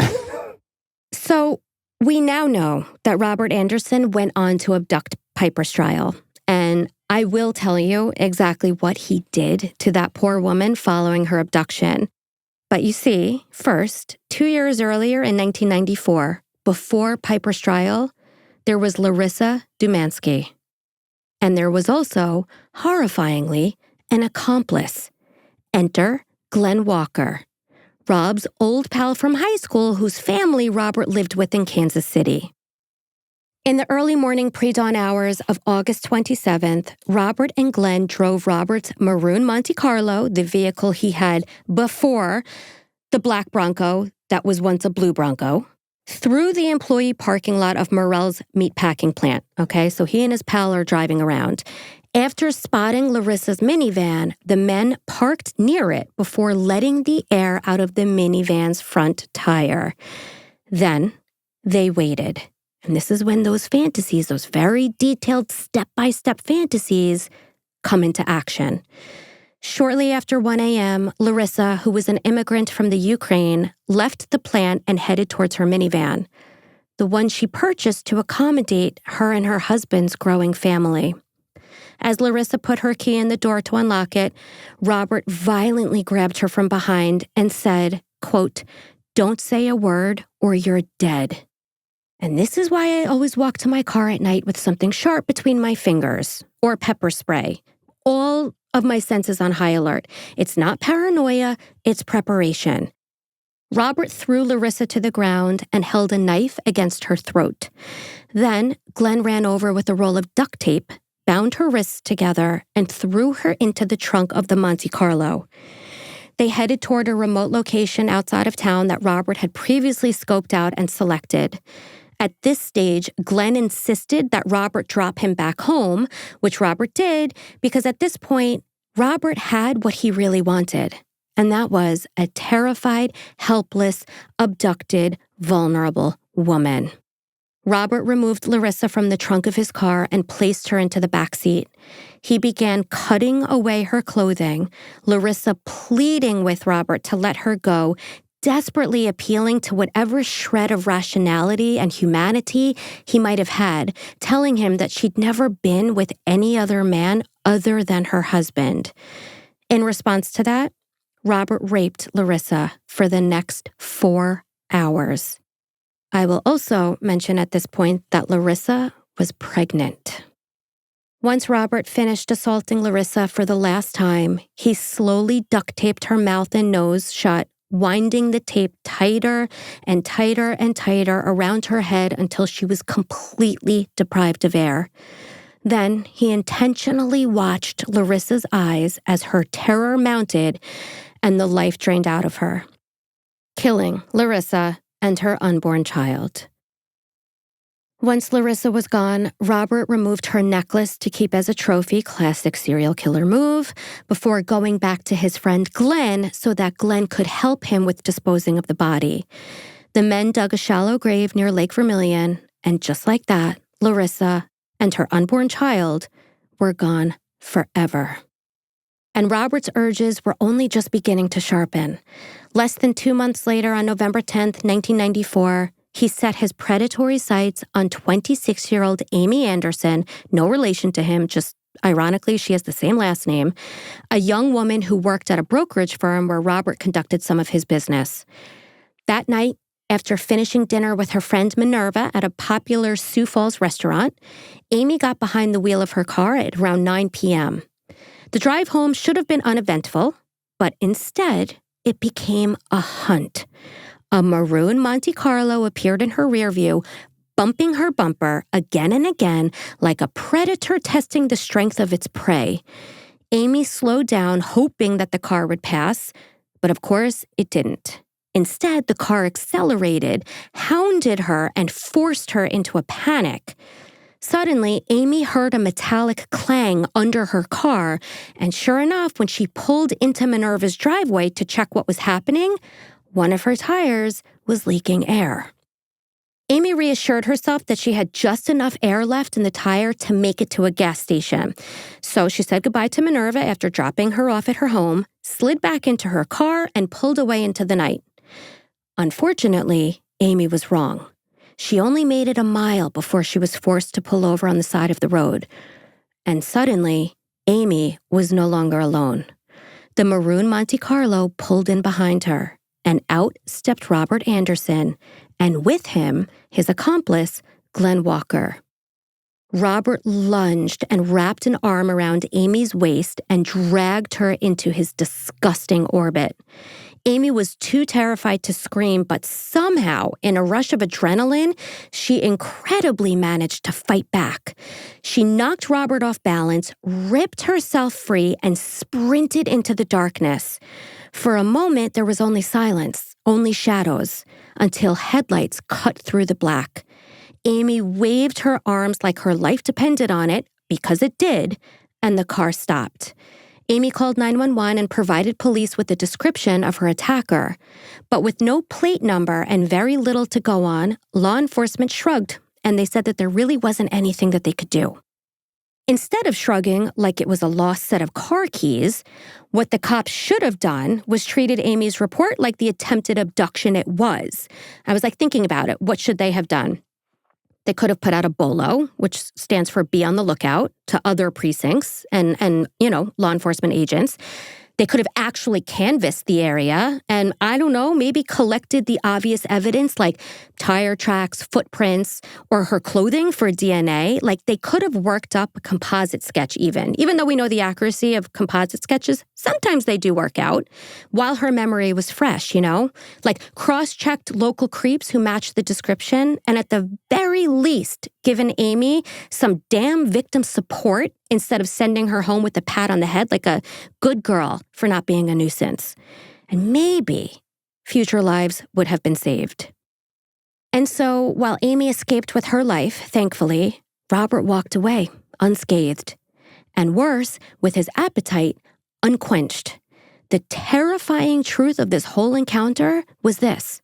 So We now know that Robert Anderson went on to abduct Piper Stryle, and I will tell you exactly what he did to that poor woman following her abduction. But you see, first, 2 years earlier in 1994, before Piper Stryle, there was Larissa Dumansky. And there was also, horrifyingly, an accomplice. Enter Glenn Walker, Rob's old pal from high school whose family Robert lived with in Kansas City. In the early morning pre-dawn hours of August 27th, Robert and Glenn drove Robert's maroon Monte Carlo, the vehicle he had before the black Bronco that was once a blue Bronco, through the employee parking lot of Morrell's meatpacking plant. Okay, so he and his pal are driving around. After spotting Larissa's minivan, the men parked near it before letting the air out of the minivan's front tire. Then they waited. And this is when those fantasies, those very detailed step-by-step fantasies, come into action. Shortly after 1 a.m., Larissa, who was an immigrant from the Ukraine, left the plant and headed towards her minivan, the one she purchased to accommodate her and her husband's growing family. As Larissa put her key in the door to unlock it, Robert violently grabbed her from behind and said, quote, "Don't say a word or you're dead. And this is why I always walk to my car at night with something sharp between my fingers or pepper spray. All of my senses on high alert. It's not paranoia, it's preparation." Robert threw Larissa to the ground and held a knife against her throat. Then Glenn ran over with a roll of duct tape, bound her wrists together, and threw her into the trunk of the Monte Carlo. They headed toward a remote location outside of town that Robert had previously scoped out and selected. At this stage, Glenn insisted that Robert drop him back home, which Robert did because at this point, Robert had what he really wanted, and that was a terrified, helpless, abducted, vulnerable woman. Robert removed Larissa from the trunk of his car and placed her into the back seat. He began cutting away her clothing, Larissa pleading with Robert to let her go, desperately appealing to whatever shred of rationality and humanity he might have had, telling him that she'd never been with any other man other than her husband. In response to that, Robert raped Larissa for the next 4 hours. I will also mention at this point that Larissa was pregnant. Once Robert finished assaulting Larissa for the last time, he slowly duct taped her mouth and nose shut, winding the tape tighter and tighter and tighter around her head until she was completely deprived of air. Then he intentionally watched Larissa's eyes as her terror mounted and the life drained out of her, killing Larissa and her unborn child. Once Larissa was gone, Robert removed her necklace to keep as a trophy, classic serial killer move, before going back to his friend Glenn so that Glenn could help him with disposing of the body. The men dug a shallow grave near Lake Vermilion, and just like that, Larissa and her unborn child were gone forever. And Robert's urges were only just beginning to sharpen. Less than 2 months later, on November 10th, 1994, he set his predatory sights on 26-year-old Amy Anderson, no relation to him, just ironically, she has the same last name, a young woman who worked at a brokerage firm where Robert conducted some of his business. That night, after finishing dinner with her friend Minerva at a popular Sioux Falls restaurant, Amy got behind the wheel of her car at around 9 p.m. The drive home should have been uneventful, but instead, it became a hunt. A maroon Monte Carlo appeared in her rear view, bumping her bumper again and again like a predator testing the strength of its prey. Amy slowed down, hoping that the car would pass, but of course, it didn't. Instead, the car accelerated, hounded her, and forced her into a panic. Suddenly, Amy heard a metallic clang under her car, and sure enough, when she pulled into Minerva's driveway to check what was happening, one of her tires was leaking air. Amy reassured herself that she had just enough air left in the tire to make it to a gas station. So she said goodbye to Minerva after dropping her off at her home, slid back into her car, and pulled away into the night. Unfortunately, Amy was wrong. She only made it a mile before she was forced to pull over on the side of the road. And suddenly, Amy was no longer alone. The maroon Monte Carlo pulled in behind her, and out stepped Robert Anderson, and with him, his accomplice, Glenn Walker. Robert lunged and wrapped an arm around Amy's waist and dragged her into his disgusting orbit. Amy was too terrified to scream, but somehow, in a rush of adrenaline, she incredibly managed to fight back. She knocked Robert off balance, ripped herself free, and sprinted into the darkness. For a moment, there was only silence, only shadows, until headlights cut through the black. Amy waved her arms like her life depended on it, because it did, and the car stopped. Amy called 911 and provided police with a description of her attacker. But with no plate number and very little to go on, law enforcement shrugged, and they said that there really wasn't anything that they could do. Instead of shrugging like it was a lost set of car keys, what the cops should have done was treated Amy's report like the attempted abduction it was. I was thinking about it. What should they have done? They could have put out a BOLO, which stands for Be on the Lookout, to other precincts and law enforcement agents. They could have actually canvassed the area and, I don't know, maybe collected the obvious evidence like tire tracks, footprints, or her clothing for DNA. They could have worked up a composite sketch even though we know the accuracy of composite sketches, sometimes they do work out, while her memory was fresh, cross-checked local creeps who matched the description, and at the very least, given Amy some damn victim support instead of sending her home with a pat on the head like a good girl for not being a nuisance. And maybe future lives would have been saved. And so, while Amy escaped with her life, thankfully, Robert walked away, unscathed. And worse, with his appetite unquenched. The terrifying truth of this whole encounter was this.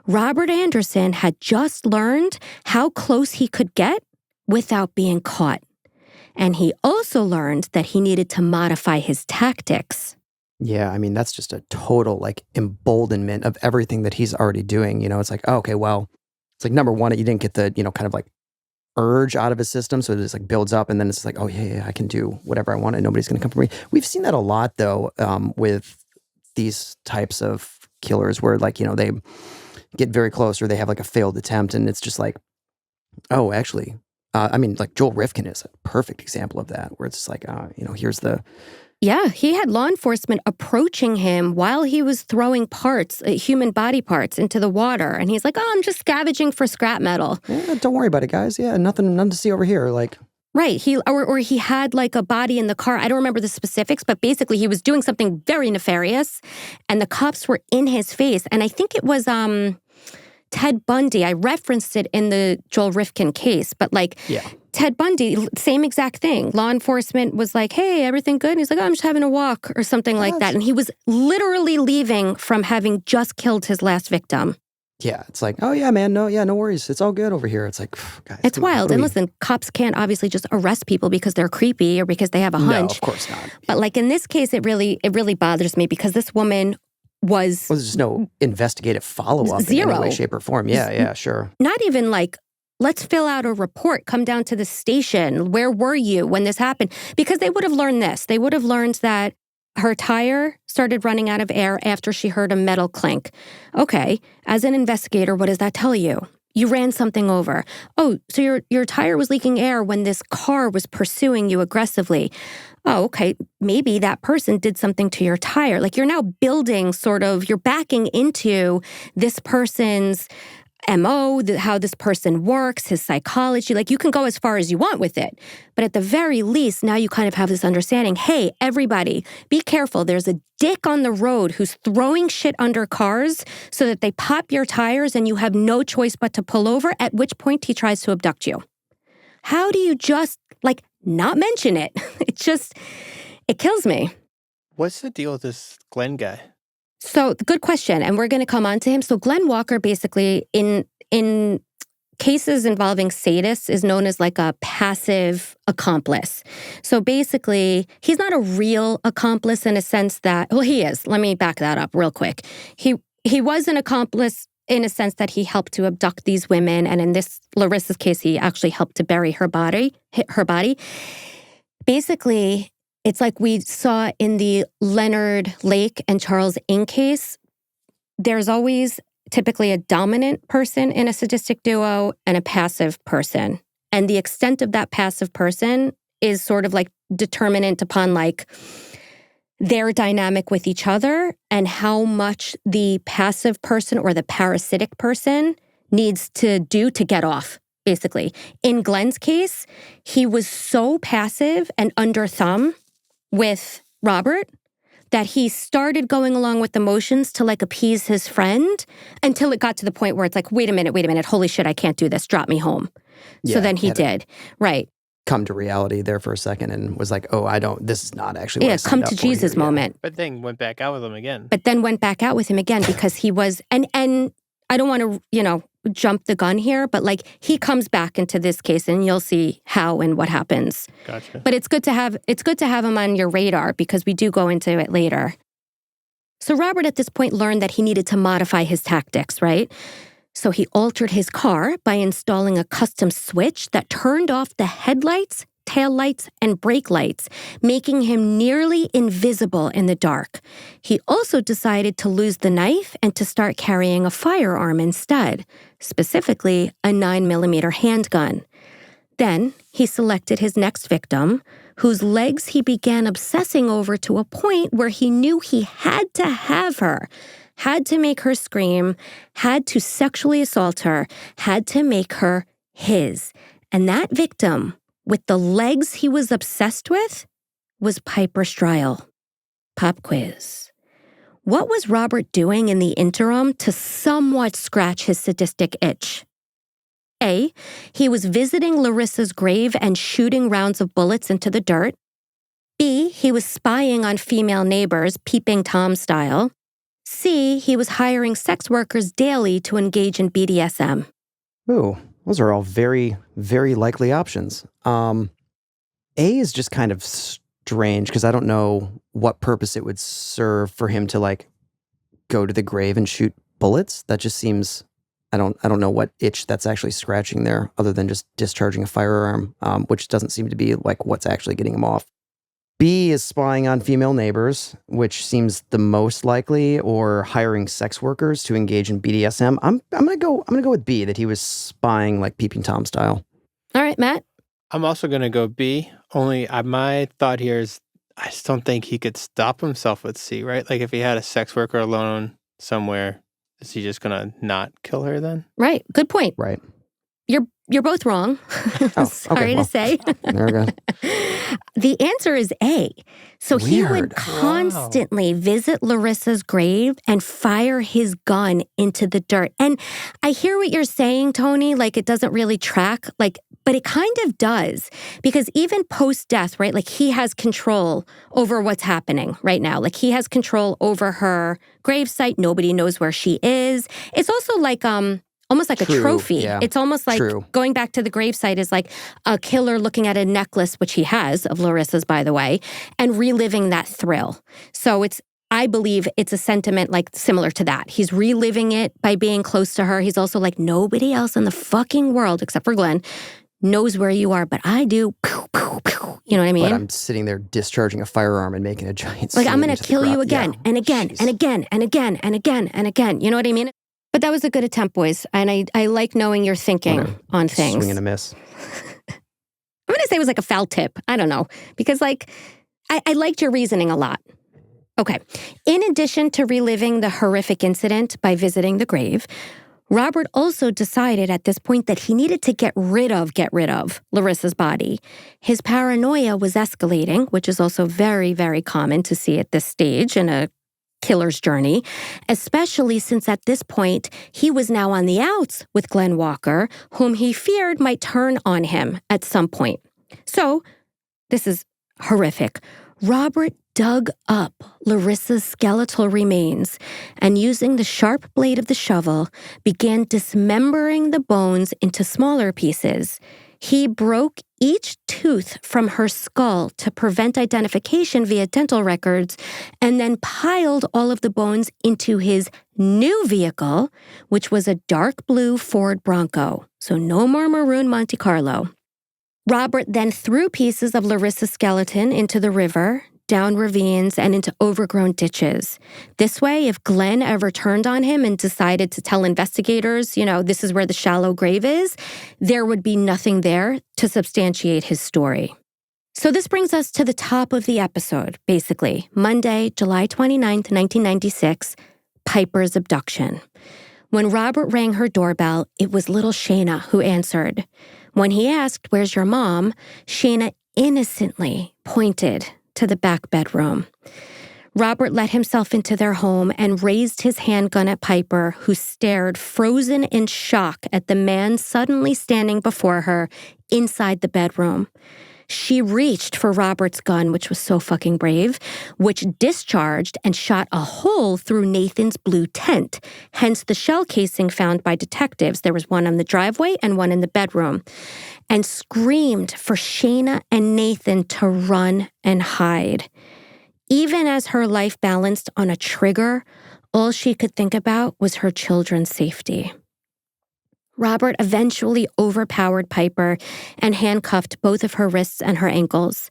Robert Anderson had just learned how close he could get without being caught. And he also learned that he needed to modify his tactics. Yeah, I mean, that's just a total emboldenment of everything that he's already doing. It's okay, well, it's number one, you didn't get the, urge out of his system. So it just builds up, and then it's oh yeah, I can do whatever I want and nobody's going to come for me. We've seen that a lot though, with these types of killers where they get very close or they have a failed attempt, and it's just oh, actually, Joel Rifkin is a perfect example of that, where it's here's the... Yeah, he had law enforcement approaching him while he was throwing parts, human body parts, into the water. And he's I'm just scavenging for scrap metal. Yeah, don't worry about it, guys. Yeah, nothing to see over here. Right. He had a body in the car. I don't remember the specifics, but basically he was doing something very nefarious, and the cops were in his face. And I think it was Ted Bundy. I referenced it in the Joel Rifkin case, but yeah. Ted Bundy, same exact thing. Law enforcement was hey, everything good? And he's I'm just having a walk or something like that. And he was literally leaving from having just killed his last victim. Yeah, it's oh yeah, man, no worries. It's all good over here. It's guys. It's wild. And listen, cops can't obviously just arrest people because they're creepy or because they have a hunch. No, of course not. But in this case, it really bothers me because this woman was... Well, there's just no investigative follow-up Zero. in any way, shape, or form. Yeah, sure. Not even let's fill out a report, come down to the station. Where were you when this happened? Because they would have learned this. They would have learned that her tire started running out of air after she heard a metal clink. Okay, as an investigator, what does that tell you? You ran something over. Oh, so your tire was leaking air when this car was pursuing you aggressively. Oh, okay, maybe that person did something to your tire. You're now building you're backing into this person's MO, how this person works, his psychology. You can go as far as you want with it. But at the very least, now you kind of have this understanding, hey, everybody, be careful. There's a dick on the road who's throwing shit under cars so that they pop your tires and you have no choice but to pull over, at which point he tries to abduct you. How do you just, not mention it? It kills me. What's the deal with this Glenn guy? So, good question, and we're going to come on to him. So, Glenn Walker, basically, in cases involving sadists, is known as a passive accomplice. So, basically, he's not a real accomplice in a sense that, well, he is. Let me back that up real quick. He was an accomplice in a sense that he helped to abduct these women. And in this Larissa's case, he actually helped to bury her body. Basically, it's like we saw in the Leonard Lake and Charles Ng case. There's always typically a dominant person in a sadistic duo and a passive person. And the extent of that passive person is sort of like determinant upon like their dynamic with each other and how much the passive person or the parasitic person needs to do to get off, basically. In Glenn's case, he was so passive and under thumb with Robert that he started going along with the motions to like appease his friend until it got to the point where it's like, wait a minute, holy shit, I can't do this, drop me home. Yeah, so then he did, right. Come to reality there for a second and was like, oh, this is not actually what I signed come up to for Jesus here. moment. But then went back out with him again. But then went back out with him again because he was, and I don't want to, jump the gun here, but like he comes back into this case and you'll see how and what happens. Gotcha. But it's good to have him on your radar because we do go into it later. So Robert at this point learned that he needed to modify his tactics, right? So he altered his car by installing a custom switch that turned off the headlights, taillights, and brake lights, making him nearly invisible in the dark. He also decided to lose the knife and to start carrying a firearm instead, specifically a 9mm handgun. Then he selected his next victim, whose legs he began obsessing over to a point where he knew he had to have her, had to make her scream, had to sexually assault her, had to make her his. And that victim, with the legs he was obsessed with, was Piper Stryle. Pop quiz. What was Robert doing in the interim to somewhat scratch his sadistic itch? A, he was visiting Larissa's grave and shooting rounds of bullets into the dirt. B, he was spying on female neighbors, peeping Tom style. C, he was hiring sex workers daily to engage in BDSM. Ooh, those are all very, very likely options. A is just kind of strange because I don't know what purpose it would serve for him to like go to the grave and shoot bullets. That just seems, I don't know what itch that's actually scratching there other than just discharging a firearm, which doesn't seem to be like what's actually getting him off. B is spying on female neighbors, which seems the most likely, or hiring sex workers to engage in BDSM. I'm gonna go with B, that he was spying like peeping Tom style. All right, Matt. I'm also gonna go B. Only my thought here is I just don't think he could stop himself with C. Right? Like if he had a sex worker alone somewhere, is he just gonna not kill her then? Right. Good point. Right. You're both wrong. Sorry to say. There we go. The answer is A. So he would Weird. constantly visit Larissa's grave and fire his gun into the dirt. And I hear what you're saying, Tony, like it doesn't really track, like, but it kind of does. Because even post-death, right, like he has control over what's happening right now. Like he has control over her gravesite. Nobody knows where she is. It's also like, almost like True, a trophy. yeah. It's almost like True. going back to the gravesite is like a killer looking at a necklace, which he has of Larissa's, by the way, and reliving that thrill. So I believe it's a sentiment like similar to that. He's reliving it by being close to her. He's also like, nobody else in the fucking world, except for Glenn, knows where you are, but I do. Pew, pew, pew. You know what I mean? But I'm sitting there discharging a firearm and making a giant like, I'm scene going to to the kill you crowd. again Yeah. and again Jeez. and again and again and again and again. You know what I mean? But that was a good attempt, boys. And I like knowing your thinking on things. Swing and a miss. I'm going to say it was like a foul tip. I don't know. Because like, I liked your reasoning a lot. Okay. In addition to reliving the horrific incident by visiting the grave, Robert also decided at this point that he needed to get rid of Larissa's body. His paranoia was escalating, which is also very, very common to see at this stage in a killer's journey, especially since at this point, he was now on the outs with Glenn Walker, whom he feared might turn on him at some point. So, this is horrific. Robert dug up Larissa's skeletal remains and using the sharp blade of the shovel, began dismembering the bones into smaller pieces. He broke each tooth from her skull to prevent identification via dental records, and then piled all of the bones into his new vehicle, which was a dark blue Ford Bronco. So no more maroon Monte Carlo. Robert then threw pieces of Larissa's skeleton into the river, down ravines, and into overgrown ditches. This way, if Glenn ever turned on him and decided to tell investigators, this is where the shallow grave is, there would be nothing there to substantiate his story. So this brings us to the top of the episode, basically. Monday, July 29th, 1996, Piper's abduction. When Robert rang her doorbell, it was little Shayna who answered. When he asked, "Where's your mom?" Shayna innocently pointed to the back bedroom. Robert let himself into their home and raised his handgun at Piper, who stared frozen in shock at the man suddenly standing before her inside the bedroom. She reached for Robert's gun, which was so fucking brave, which discharged and shot a hole through Nathan's blue tent, hence the shell casing found by detectives. There was one on the driveway and one in the bedroom, and screamed for Shayna and Nathan to run and hide. Even as her life balanced on a trigger, all she could think about was her children's safety. Robert eventually overpowered Piper and handcuffed both of her wrists and her ankles.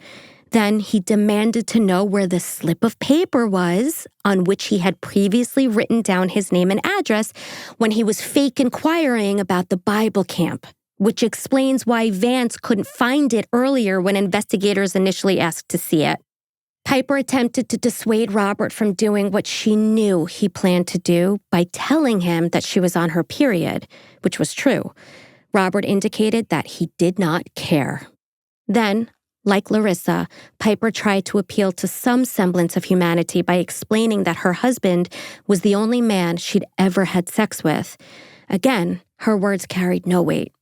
Then he demanded to know where the slip of paper was on which he had previously written down his name and address when he was fake inquiring about the Bible camp, which explains why Vance couldn't find it earlier when investigators initially asked to see it. Piper attempted to dissuade Robert from doing what she knew he planned to do by telling him that she was on her period, which was true. Robert indicated that he did not care. Then, like Larissa, Piper tried to appeal to some semblance of humanity by explaining that her husband was the only man she'd ever had sex with. Again, her words carried no weight.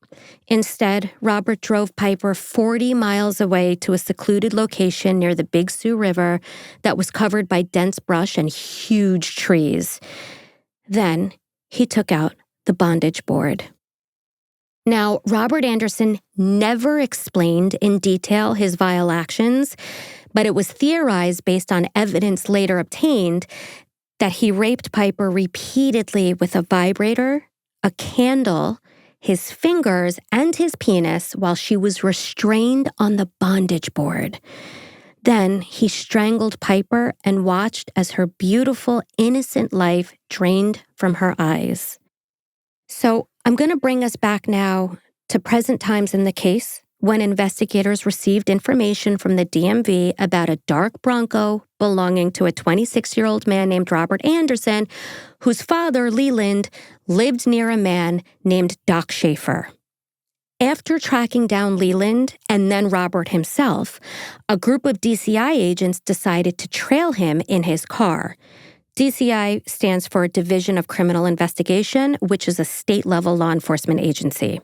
Instead, Robert drove Piper 40 miles away to a secluded location near the Big Sioux River that was covered by dense brush and huge trees. Then, he took out the bondage board. Now, Robert Anderson never explained in detail his vile actions, but it was theorized based on evidence later obtained that he raped Piper repeatedly with a vibrator, a candle, his fingers, and his penis while she was restrained on the bondage board. Then he strangled Piper and watched as her beautiful, innocent life drained from her eyes. So I'm going to bring us back now to present times in the case when investigators received information from the DMV about a dark Bronco belonging to a 26-year-old man named Robert Anderson, whose father, Leland, lived near a man named Doc Schaefer. After tracking down Leland and then Robert himself, a group of DCI agents decided to trail him in his car. DCI stands for Division of Criminal Investigation, which is a state-level law enforcement agency.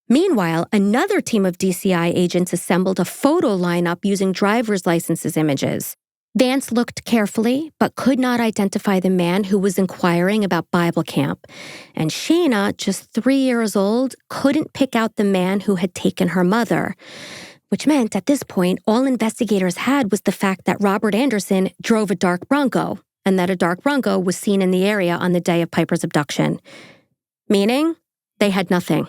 Meanwhile, another team of DCI agents assembled a photo lineup using driver's licenses images. Vance looked carefully, but could not identify the man who was inquiring about Bible camp. And Shayna, just 3 years old, couldn't pick out the man who had taken her mother, which meant at this point, all investigators had was the fact that Robert Anderson drove a dark Bronco, and that a dark Bronco was seen in the area on the day of Piper's abduction. Meaning, they had nothing.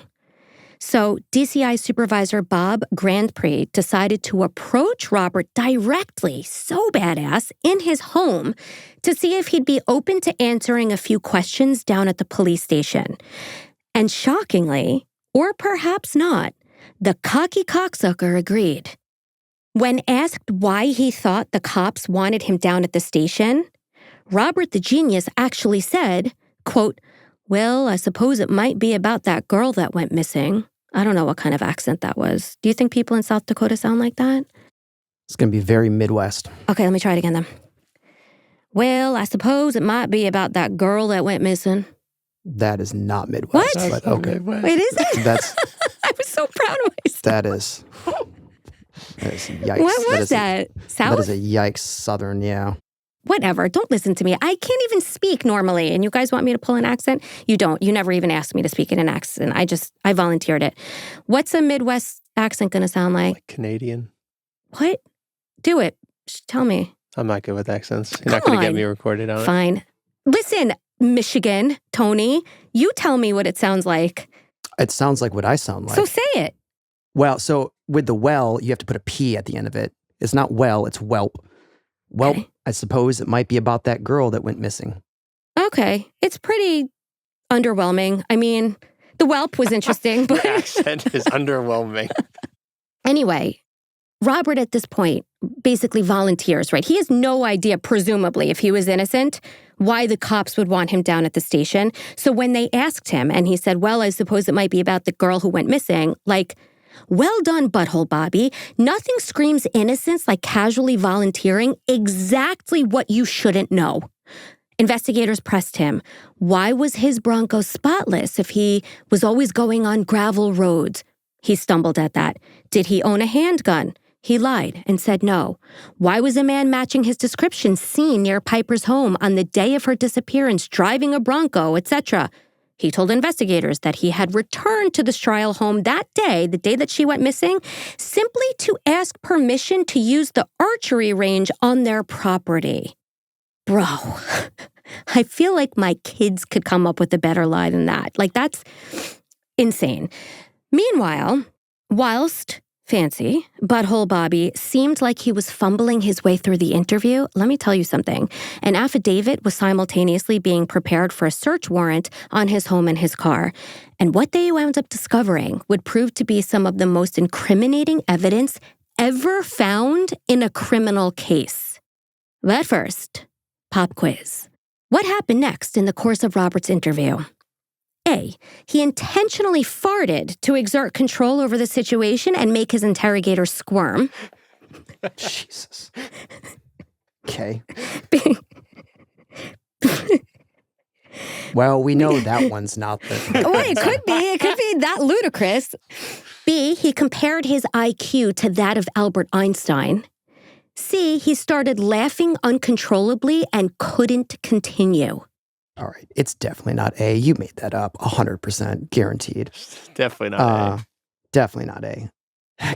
So DCI Supervisor Bob Grandpré decided to approach Robert directly, so badass, in his home to see if he'd be open to answering a few questions down at the police station. And shockingly, or perhaps not, the cocky cocksucker agreed. When asked why he thought the cops wanted him down at the station, Robert the genius actually said, quote, "Well, I suppose it might be about that girl that went missing." I don't know what kind of accent that was. Do you think people in South Dakota sound like that? It's going to be very Midwest. Okay, let me try it again then. "Well, I suppose it might be about that girl that went missing." That is not Midwest. What? But okay. Wait, is it? That's I was so proud of myself. that is yikes. What was that? South? That is a yikes Southern, yeah. Whatever, don't listen to me. I can't even speak normally, and you guys want me to pull an accent? You don't. You never even asked me to speak in an accent. I volunteered it. What's a Midwest accent going to sound like? Like Canadian. What? Do it. Just tell me. I'm not good with accents. You're not going to get me recorded on it. Fine. Listen, Michigan, Tony, you tell me what it sounds like. It sounds like what I sound like. So say it. Well, so with the well, you have to put a P at the end of it. It's not well, it's whelp. Whelp, Okay. I suppose it might be about that girl that went missing. Okay. It's pretty underwhelming. I mean, the whelp was interesting, but Your accent is underwhelming. anyway, Robert at this point basically volunteers, right? He has no idea, presumably, if he was innocent, why the cops would want him down at the station. So when they asked him and he said, well, I suppose it might be about the girl who went missing, like, well done, butthole Bobby. Nothing screams innocence like casually volunteering exactly what you shouldn't know. Investigators pressed him. Why was his Bronco spotless if he was always going on gravel roads? He stumbled at that. Did he own a handgun? He lied and said no. Why was a man matching his description seen near Piper's home on the day of her disappearance, driving a Bronco, etc.? He told investigators that he had returned to the Strile home that day, the day that she went missing, simply to ask permission to use the archery range on their property. Bro, I feel like my kids could come up with a better lie than that. Like, that's insane. Meanwhile, whilst fancy, butthole Bobby seemed like he was fumbling his way through the interview, let me tell you something. An affidavit was simultaneously being prepared for a search warrant on his home and his car. And what they wound up discovering would prove to be some of the most incriminating evidence ever found in a criminal case. But first, pop quiz. What happened next in the course of Robert's interview? A, he intentionally farted to exert control over the situation and make his interrogator squirm. Jesus. Okay. B, Well, we know that one's not the... well, it could be that ludicrous. B, he compared his IQ to that of Albert Einstein. C, he started laughing uncontrollably and couldn't continue. All right. It's definitely not A. You made that up. 100% guaranteed. Definitely not A. Definitely not A.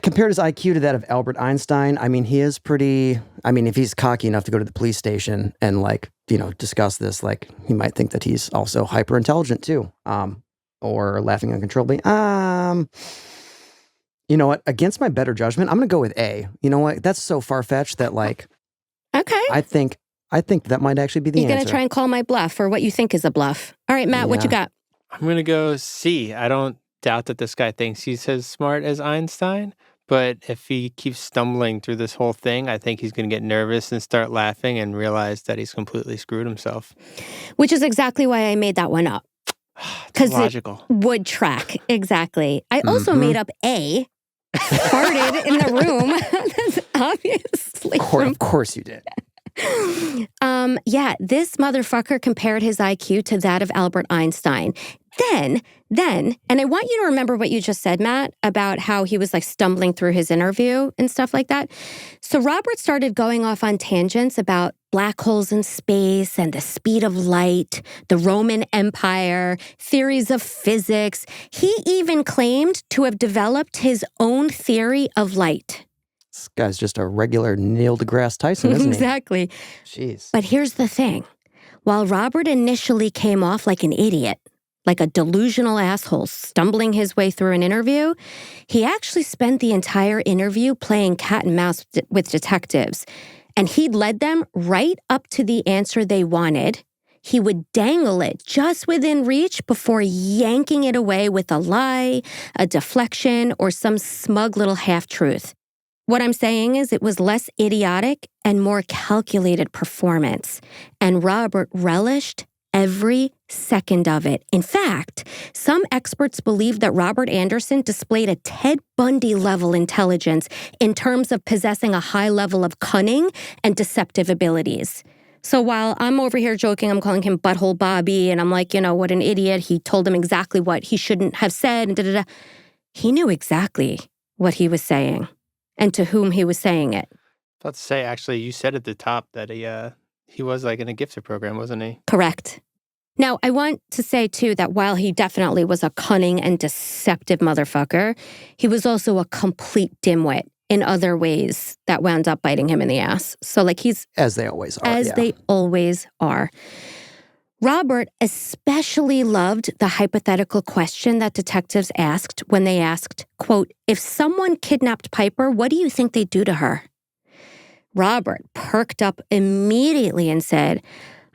Compared his IQ to that of Albert Einstein, I mean, he is pretty... I mean, if he's cocky enough to go to the police station and, like, you know, discuss this, like, he might think that he's also hyper intelligent too. Or laughing uncontrollably. You know what? Against my better judgment, I'm going to go with A. You know what? That's so far-fetched that, like... Okay. I think that might actually be the You're answer. going to try and call my bluff or what you think is a bluff. All right, Matt, what you got? I'm going to go C. I don't doubt that this guy thinks he's as smart as Einstein, but if he keeps stumbling through this whole thing, I think he's going to get nervous and start laughing and realize that he's completely screwed himself. Which is exactly why I made that one up. Because it would track. Exactly. I also made up A. Farted in the room. That's obviously. Of course you did. Yeah, this motherfucker compared his IQ to that of Albert Einstein. Then, and I want you to remember what you just said, Matt, about how he was like stumbling through his interview and stuff like that. So Robert started going off on tangents about black holes in space and the speed of light, the Roman Empire, theories of physics. He even claimed to have developed his own theory of light. This guy's just a regular Neil deGrasse Tyson, isn't he? Exactly. Jeez. But here's the thing. While Robert initially came off like an idiot, like a delusional asshole stumbling his way through an interview, he actually spent the entire interview playing cat and mouse with detectives. And he'd led them right up to the answer they wanted. He would dangle it just within reach before yanking it away with a lie, a deflection, or some smug little half-truth. What I'm saying is it was less idiotic and more calculated performance. And Robert relished every second of it. In fact, some experts believe that Robert Anderson displayed a Ted Bundy-level intelligence in terms of possessing a high level of cunning and deceptive abilities. So while I'm over here joking, I'm calling him Butthole Bobby, and I'm like, you know, what an idiot. He told him exactly what he shouldn't have said, and da-da-da. He knew exactly what he was saying and to whom he was saying it. About to say, actually, you said at the top that he was like in a gifted program, wasn't he? Correct. Now, I want to say, too, that while he definitely was a cunning and deceptive motherfucker, he was also a complete dimwit in other ways that wound up biting him in the ass. So, like, he's... As they always are. As they always are. Robert especially loved the hypothetical question that detectives asked when they asked, quote, if someone kidnapped Piper, what do you think they'd do to her? Robert perked up immediately and said,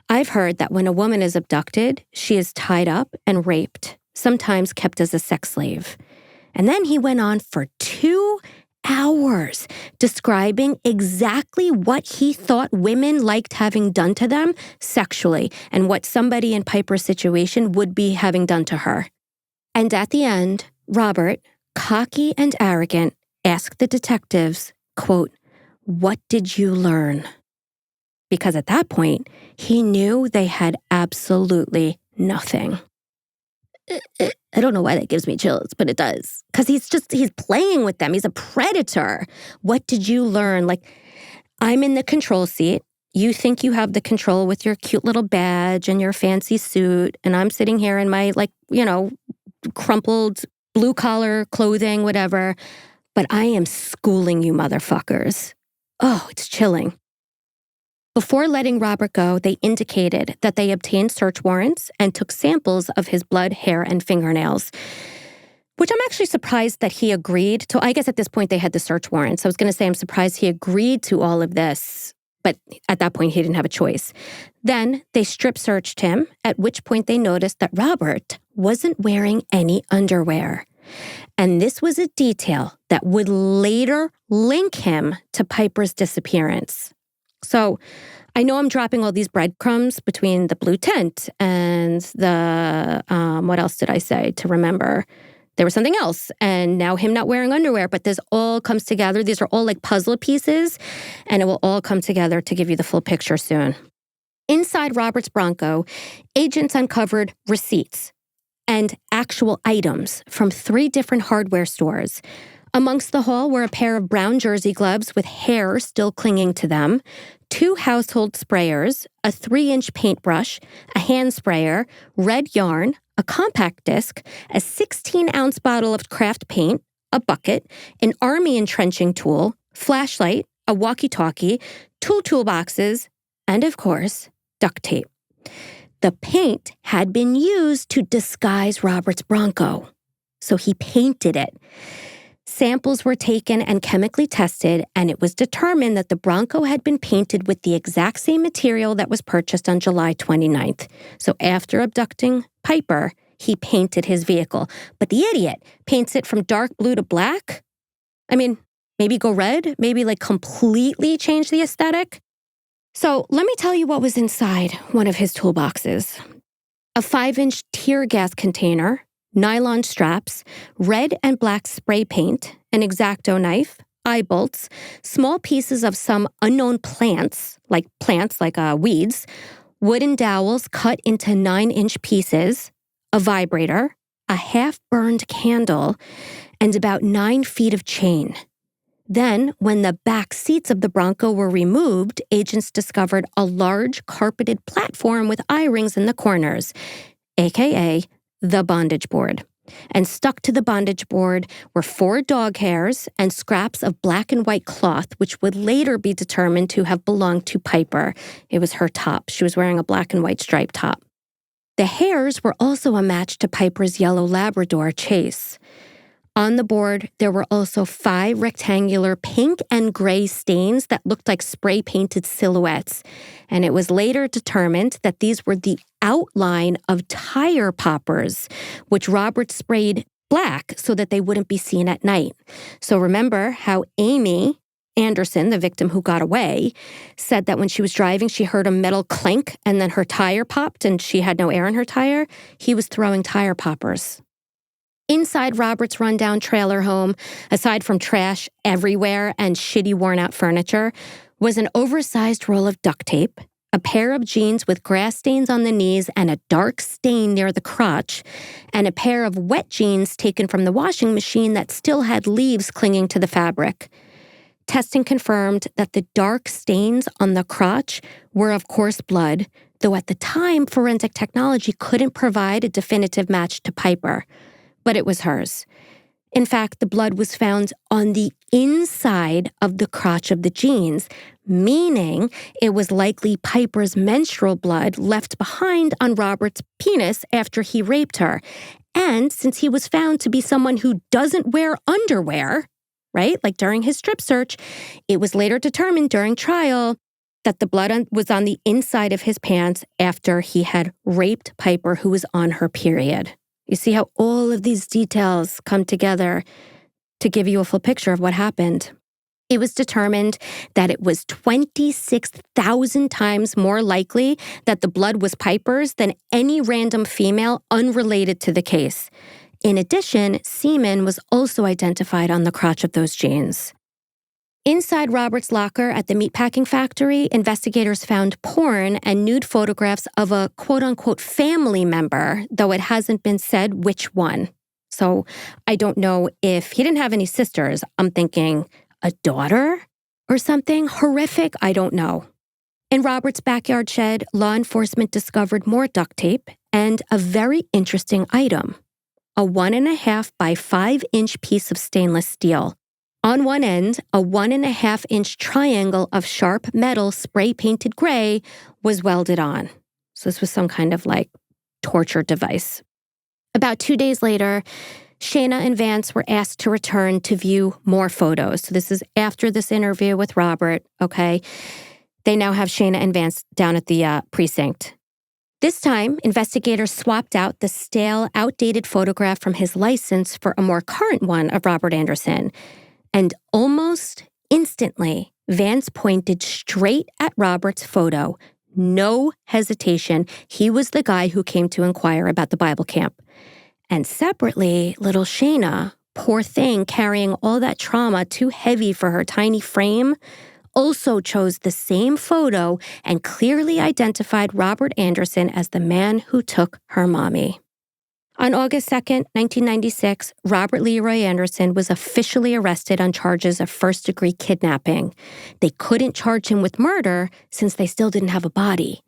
I've heard that when a woman is abducted, she is tied up and raped, sometimes kept as a sex slave. And then he went on for 2 hours describing exactly what he thought women liked having done to them sexually and what somebody in Piper's situation would be having done to her. And at the end, Robert, cocky and arrogant, asked the detectives, quote, what did you learn? Because at that point, he knew they had absolutely nothing. I don't know why that gives me chills, but it does. Because he's playing with them. He's a predator. What did you learn? Like, I'm in the control seat. You think you have the control with your cute little badge and your fancy suit. And I'm sitting here in my, crumpled blue-collar clothing, whatever. But I am schooling you motherfuckers. Oh, it's chilling. Before letting Robert go, they indicated that they obtained search warrants and took samples of his blood, hair, and fingernails, which I'm actually surprised that he agreed to. I guess at this point they had the search warrants. I was going to say I'm surprised he agreed to all of this, but at that point he didn't have a choice. Then they strip searched him, at which point they noticed that Robert wasn't wearing any underwear. And this was a detail that would later link him to Piper's disappearance. So I know I'm dropping all these breadcrumbs between the blue tent and the, what else did I say to remember? There was something else. And now him not wearing underwear, but this all comes together. These are all like puzzle pieces, and it will all come together to give you the full picture soon. Inside Robert's Bronco, agents uncovered receipts and actual items from 3 different hardware stores. Amongst the haul were a pair of brown jersey gloves with hair still clinging to them, 2 household sprayers, a 3-inch paintbrush, a hand sprayer, red yarn, a compact disc, a 16-ounce bottle of craft paint, a bucket, an army entrenching tool, flashlight, a walkie-talkie, 2 toolboxes, and of course, duct tape. The paint had been used to disguise Robert's Bronco, so he painted it. Samples were taken and chemically tested, and it was determined that the Bronco had been painted with the exact same material that was purchased on July 29th. So after abducting Piper, he painted his vehicle. But the idiot paints it from dark blue to black? I mean, maybe go red? Maybe completely change the aesthetic? So let me tell you what was inside one of his toolboxes. A 5-inch tear gas container, nylon straps, red and black spray paint, an X-Acto knife, eye bolts, small pieces of some unknown plants like weeds, wooden dowels cut into 9-inch pieces, a vibrator, a half-burned candle, and about 9 feet of chain. Then, when the back seats of the Bronco were removed, agents discovered a large carpeted platform with eye-rings in the corners, aka the bondage board. And stuck to the bondage board were 4 dog hairs and scraps of black and white cloth, which would later be determined to have belonged to Piper. It was her top. She was wearing a black and white striped top. The hairs were also a match to Piper's yellow Labrador, Chase. On the board, there were also 5 rectangular pink and gray stains that looked like spray-painted silhouettes. And it was later determined that these were the outline of tire poppers, which Robert sprayed black so that they wouldn't be seen at night. So remember how Amy Anderson, the victim who got away, said that when she was driving, she heard a metal clink and then her tire popped and she had no air in her tire? He was throwing tire poppers. Inside Robert's rundown trailer home, aside from trash everywhere and shitty worn-out furniture, was an oversized roll of duct tape, a pair of jeans with grass stains on the knees and a dark stain near the crotch, and a pair of wet jeans taken from the washing machine that still had leaves clinging to the fabric. Testing confirmed that the dark stains on the crotch were, of course, blood, though at the time, forensic technology couldn't provide a definitive match to Piper, but it was hers. In fact, the blood was found on the inside of the crotch of the jeans, meaning it was likely Piper's menstrual blood left behind on Robert's penis after he raped her. And since he was found to be someone who doesn't wear underwear, right, like during his strip search, it was later determined during trial that the blood was on the inside of his pants after he had raped Piper, who was on her period. You see how all of these details come together to give you a full picture of what happened. It was determined that it was 26,000 times more likely that the blood was Piper's than any random female unrelated to the case. In addition, semen was also identified on the crotch of those jeans. Inside Robert's locker at the meatpacking factory, investigators found porn and nude photographs of a quote-unquote family member, though it hasn't been said which one. So I don't know if he didn't have any sisters. I'm thinking a daughter or something horrific. I don't know. In Robert's backyard shed, law enforcement discovered more duct tape and a very interesting item, a 1.5 by 5 inch piece of stainless steel. On one end, a 1.5 inch triangle of sharp metal spray-painted gray was welded on. So this was some kind of torture device. About 2 days later, Shayna and Vance were asked to return to view more photos. So this is after this interview with Robert, okay? They now have Shayna and Vance down at the precinct. This time, investigators swapped out the stale, outdated photograph from his license for a more current one of Robert Anderson. And almost instantly, Vance pointed straight at Robert's photo. No hesitation. He was the guy who came to inquire about the Bible camp. And separately, little Shayna, poor thing, carrying all that trauma too heavy for her tiny frame, also chose the same photo and clearly identified Robert Anderson as the man who took her mommy. On August 2nd, 1996, Robert Leroy Anderson was officially arrested on charges of first-degree kidnapping. They couldn't charge him with murder since they still didn't have a body.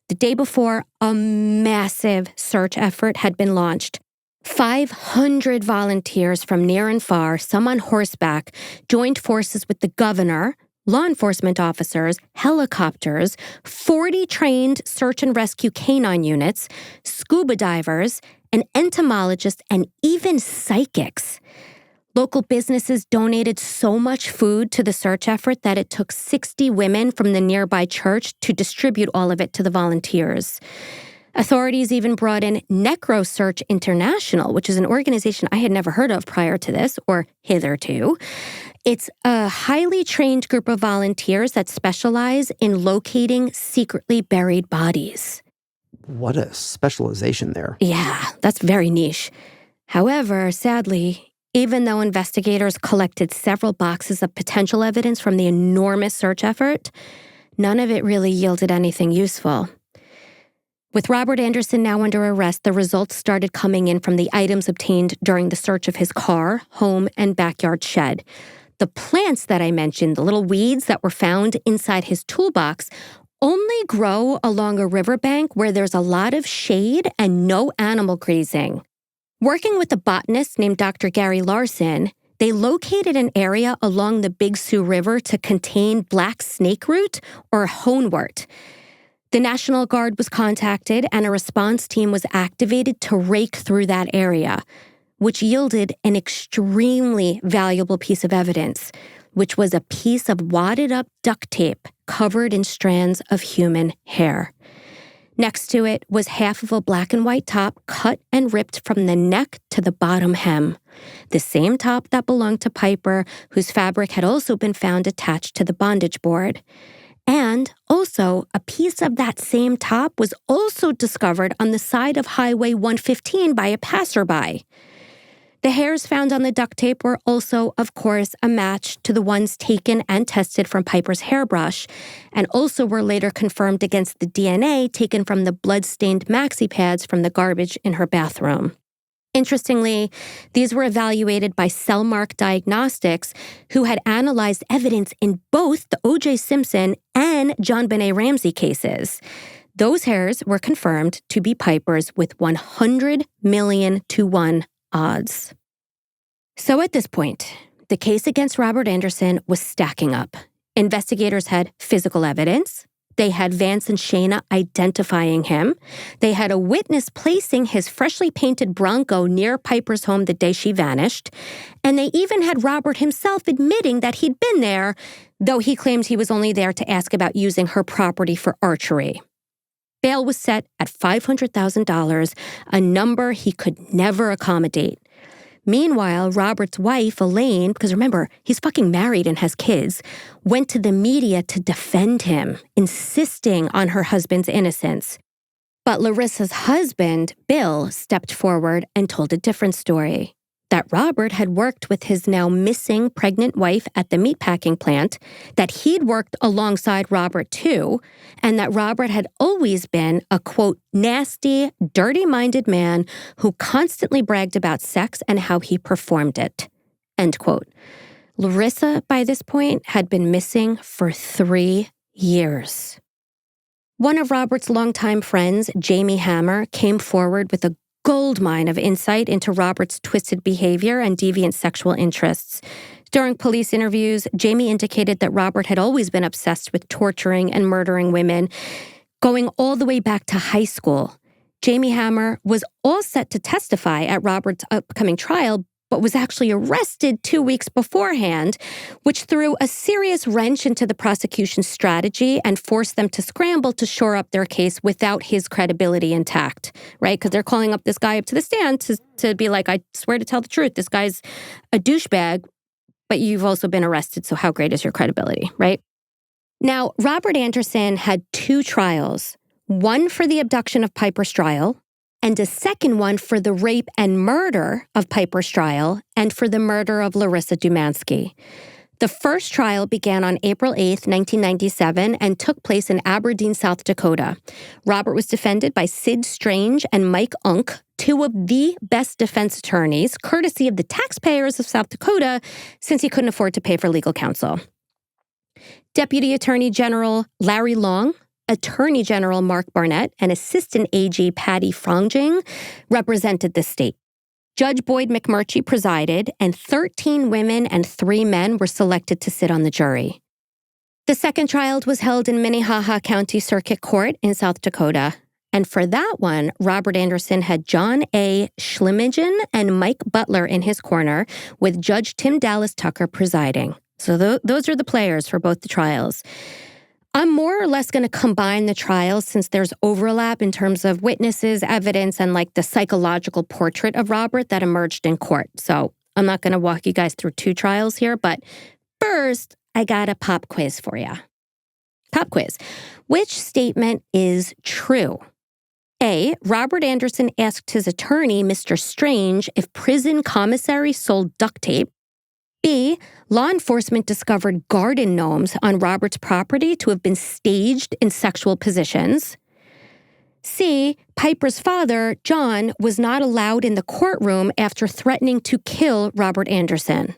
The day before, a massive search effort had been launched. 500 volunteers from near and far, some on horseback, joined forces with the governor, law enforcement officers, helicopters, 40 trained search and rescue canine units, scuba divers, an entomologist, and even psychics. Local businesses donated so much food to the search effort that it took 60 women from the nearby church to distribute all of it to the volunteers. Authorities even brought in NecroSearch International, which is an organization I had never heard of prior to this, or hitherto. It's a highly trained group of volunteers that specialize in locating secretly buried bodies. What a specialization there. Yeah, that's very niche. However, sadly, even though investigators collected several boxes of potential evidence from the enormous search effort, none of it really yielded anything useful. With Robert Anderson now under arrest, the results started coming in from the items obtained during the search of his car, home, and backyard shed. The plants that I mentioned, the little weeds that were found inside his toolbox, only grow along a riverbank where there's a lot of shade and no animal grazing. Working with a botanist named Dr. Gary Larson, they located an area along the Big Sioux River to contain black snakeroot or honewort. The National Guard was contacted and a response team was activated to rake through that area, which yielded an extremely valuable piece of evidence, which was a piece of wadded up duct tape covered in strands of human hair. Next to it was half of a black and white top cut and ripped from the neck to the bottom hem, the same top that belonged to Piper, whose fabric had also been found attached to the bondage board. And also, a piece of that same top was also discovered on the side of Highway 115 by a passerby. The hairs found on the duct tape were also, of course, a match to the ones taken and tested from Piper's hairbrush, and also were later confirmed against the DNA taken from the blood-stained maxi pads from the garbage in her bathroom. Interestingly, these were evaluated by Cellmark Diagnostics, who had analyzed evidence in both the O.J. Simpson and John Benet Ramsey cases. Those hairs were confirmed to be Piper's with 100 million to 1 odds. So at this point, the case against Robert Anderson was stacking up. Investigators had physical evidence. They had Vance and Shayna identifying him. They had a witness placing his freshly painted Bronco near Piper's home the day she vanished. And they even had Robert himself admitting that he'd been there, though he claims he was only there to ask about using her property for archery. Bail was set at $500,000, a number he could never accommodate. Meanwhile, Robert's wife, Elaine, because remember, he's fucking married and has kids, went to the media to defend him, insisting on her husband's innocence. But Larissa's husband, Bill, stepped forward and told a different story. That Robert had worked with his now missing pregnant wife at the meatpacking plant, that he'd worked alongside Robert too, and that Robert had always been a, quote, nasty, dirty-minded man who constantly bragged about sex and how he performed it, end quote. Larissa, by this point, had been missing for 3 years. One of Robert's longtime friends, Jamie Hammer, came forward with a goldmine of insight into Robert's twisted behavior and deviant sexual interests. During police interviews, Jamie indicated that Robert had always been obsessed with torturing and murdering women, going all the way back to high school. Jamie Hammer was all set to testify at Robert's upcoming trial, but was actually arrested 2 weeks beforehand, which threw a serious wrench into the prosecution's strategy and forced them to scramble to shore up their case without his credibility intact, right? Because they're calling up this guy up to the stand to be like, I swear to tell the truth, this guy's a douchebag, but you've also been arrested, so how great is your credibility, right? Now, Robert Anderson had 2 trials, one for the abduction of Piper Stryle, and a second one for the rape and murder of Piper Stryle and for the murder of Larissa Dumansky. The first trial began on April 8th, 1997, and took place in Aberdeen, South Dakota. Robert was defended by Sid Strange and Mike Unk, 2 of the best defense attorneys, courtesy of the taxpayers of South Dakota, since he couldn't afford to pay for legal counsel. Deputy Attorney General Larry Long, Attorney General Mark Barnett, and Assistant AG Patty Frangjing represented the state. Judge Boyd McMurtry presided, and 13 women and 3 men were selected to sit on the jury. The second trial was held in Minnehaha County Circuit Court in South Dakota, and for that one, Robert Anderson had John A. Schlemigen and Mike Butler in his corner, with Judge Tim Dallas Tucker presiding. So those are the players for both the trials. I'm more or less going to combine the trials since there's overlap in terms of witnesses, evidence, and like the psychological portrait of Robert that emerged in court. So I'm not going to walk you guys through 2 trials here, but first, I got a pop quiz for you. Pop quiz. Which statement is true? A, Robert Anderson asked his attorney, Mr. Strange, if prison commissary sold duct tape. B, law enforcement discovered garden gnomes on Robert's property to have been staged in sexual positions. C, Piper's father, John, was not allowed in the courtroom after threatening to kill Robert Anderson.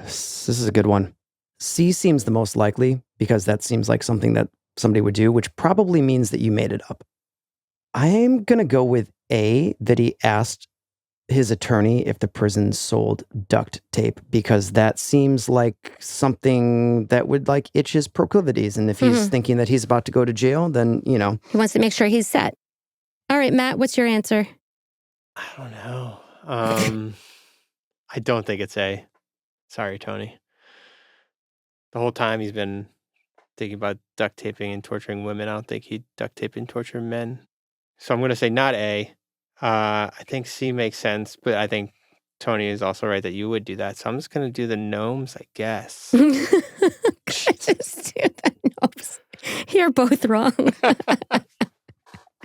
This is a good one. C seems the most likely because that seems like something that somebody would do, which probably means that you made it up. I'm going to go with A, that he asked his attorney if the prison sold duct tape, because that seems like something that would like itch his proclivities. And if he's thinking that he's about to go to jail, then, you know. He wants to make sure he's set. All right, Matt, what's your answer? I don't know. I don't think it's A. Sorry, Tony. The whole time he's been thinking about duct taping and torturing women. I don't think he'd duct tape and torture men. So I'm going to say not A. I think C makes sense, but I think Tony is also right that you would do that. So I'm just going to do the gnomes, I guess. Just do the gnomes. You're both wrong.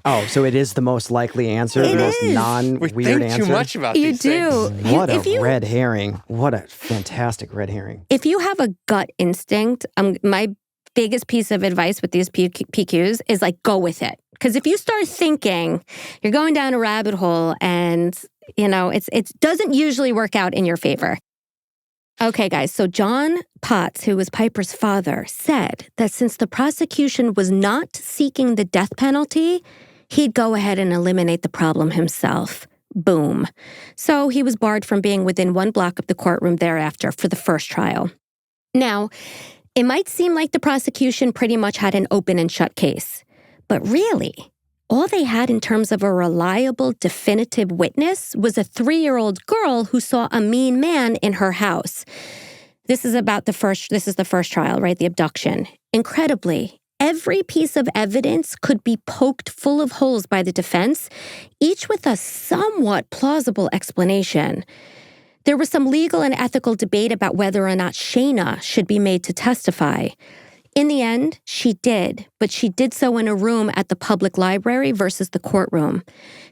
Oh, so it is the most likely answer, the most non-weird answer? Too much about you these do. things. What a red herring. What a fantastic red herring. If you have a gut instinct, my biggest piece of advice with these PQs is like, go with it. Because if you start thinking, you're going down a rabbit hole and, you know, it doesn't usually work out in your favor. Okay, guys, so John Potts, who was Piper's father, said that since the prosecution was not seeking the death penalty, he'd go ahead and eliminate the problem himself. Boom. So he was barred from being within 1 block of the courtroom thereafter for the first trial. Now, it might seem like the prosecution pretty much had an open and shut case, but really, all they had in terms of a reliable, definitive witness was a 3-year-old girl who saw a mean man in her house. This is the first trial, right? The abduction. Incredibly, every piece of evidence could be poked full of holes by the defense, each with a somewhat plausible explanation. There was some legal and ethical debate about whether or not Shayna should be made to testify. In the end, she did, but she did so in a room at the public library versus the courtroom.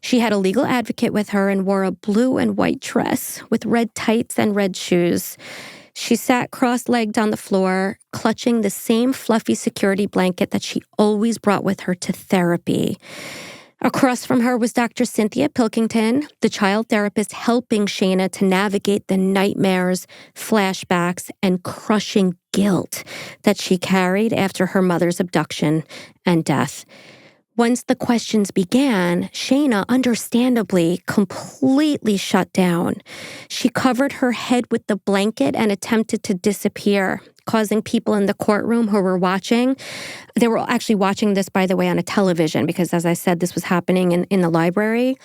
She had a legal advocate with her and wore a blue and white dress with red tights and red shoes. She sat cross-legged on the floor, clutching the same fluffy security blanket that she always brought with her to therapy. Across from her was Dr. Cynthia Pilkington, the child therapist helping Shayna to navigate the nightmares, flashbacks, and crushing guilt that she carried after her mother's abduction and death. Once the questions began, Shayna, understandably, completely shut down. She covered her head with the blanket and attempted to disappear, causing people in the courtroom who were watching. They were actually watching this, by the way, on a television because, as I said, this was happening in the library.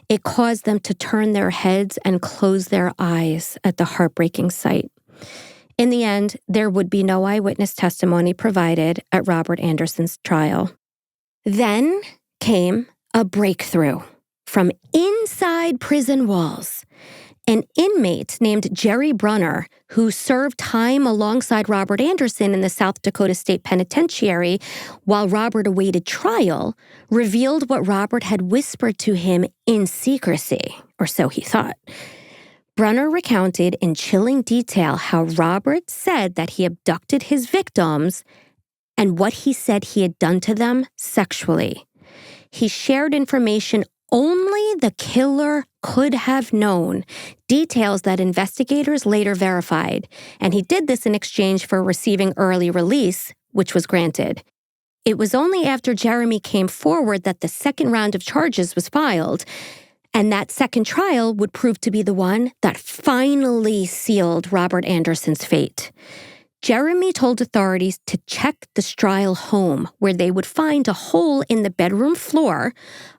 It caused them to turn their heads and close their eyes at the heartbreaking sight. In the end, there would be no eyewitness testimony provided at Robert Anderson's trial. Then came a breakthrough from inside prison walls. An inmate named Jerry Brunner, who served time alongside Robert Anderson in the South Dakota State Penitentiary while Robert awaited trial, revealed what Robert had whispered to him in secrecy, or so he thought. Brunner recounted in chilling detail how Robert said that he abducted his victims and what he said he had done to them sexually. He shared information only the killer could have known, details that investigators later verified, and he did this in exchange for receiving early release, which was granted. It was only after Jeremy came forward that the second round of charges was filed, and that second trial would prove to be the one that finally sealed Robert Anderson's fate. Jeremy told authorities to check the Stryle home, where they would find a hole in the bedroom floor,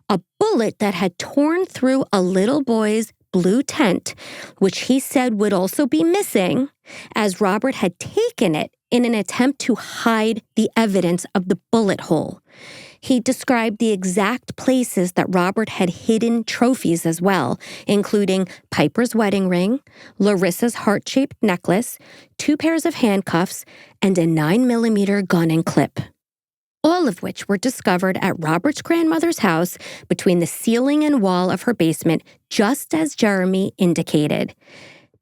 a bullet that had torn through a little boy's blue tent, which he said would also be missing, as Robert had taken it in an attempt to hide the evidence of the bullet hole. He described the exact places that Robert had hidden trophies as well, including Piper's wedding ring, Larissa's heart-shaped necklace, 2 pairs of handcuffs, and a 9mm gun and clip. All of which were discovered at Robert's grandmother's house between the ceiling and wall of her basement, just as Jeremy indicated.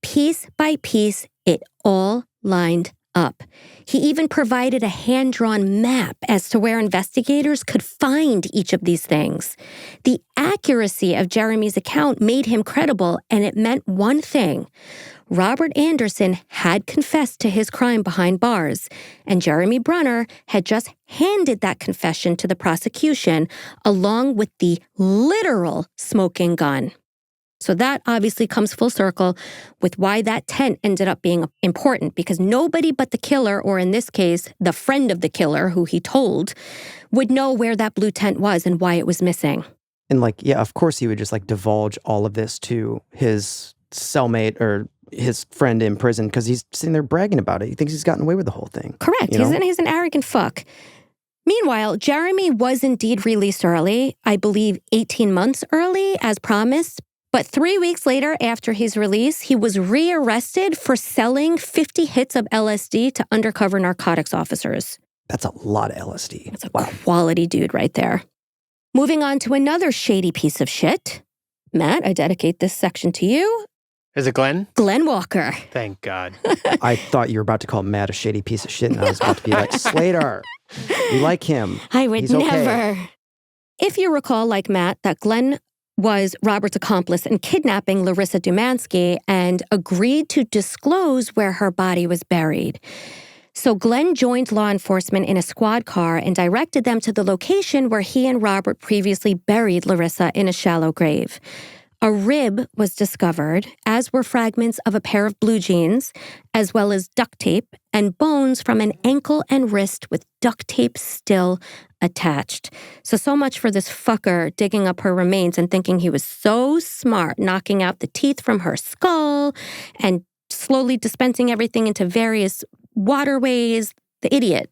Piece by piece, it all lined up. He even provided a hand-drawn map as to where investigators could find each of these things. The accuracy of Jeremy's account made him credible, and it meant one thing. Robert Anderson had confessed to his crime behind bars, and Jeremy Brunner had just handed that confession to the prosecution, along with the literal smoking gun. So that obviously comes full circle with why that tent ended up being important, because nobody but the killer, or in this case, the friend of the killer who he told, would know where that blue tent was and why it was missing. And of course he would just divulge all of this to his cellmate or his friend in prison because he's sitting there bragging about it. He thinks he's gotten away with the whole thing. Correct. He's an arrogant fuck. Meanwhile, Jeremy was indeed released early, I believe 18 months early as promised. But 3 weeks later, after his release, he was rearrested for selling 50 hits of LSD to undercover narcotics officers. That's a lot of LSD. That's a quality dude right there. Moving on to another shady piece of shit. Matt, I dedicate this section to you. Is it Glenn? Glenn Walker. Thank God. I thought you were about to call Matt a shady piece of shit, and I was about to be like, Slater, you like him. I would He's never. Okay. If you recall, like Matt, that Glenn was Robert's accomplice in kidnapping Larissa Dumansky and agreed to disclose where her body was buried. So Glenn joined law enforcement in a squad car and directed them to the location where he and Robert previously buried Larissa in a shallow grave. A rib was discovered, as were fragments of a pair of blue jeans, as well as duct tape and bones from an ankle and wrist with duct tape still attached. So much for this fucker digging up her remains and thinking he was so smart, knocking out the teeth from her skull and slowly dispensing everything into various waterways. The idiot.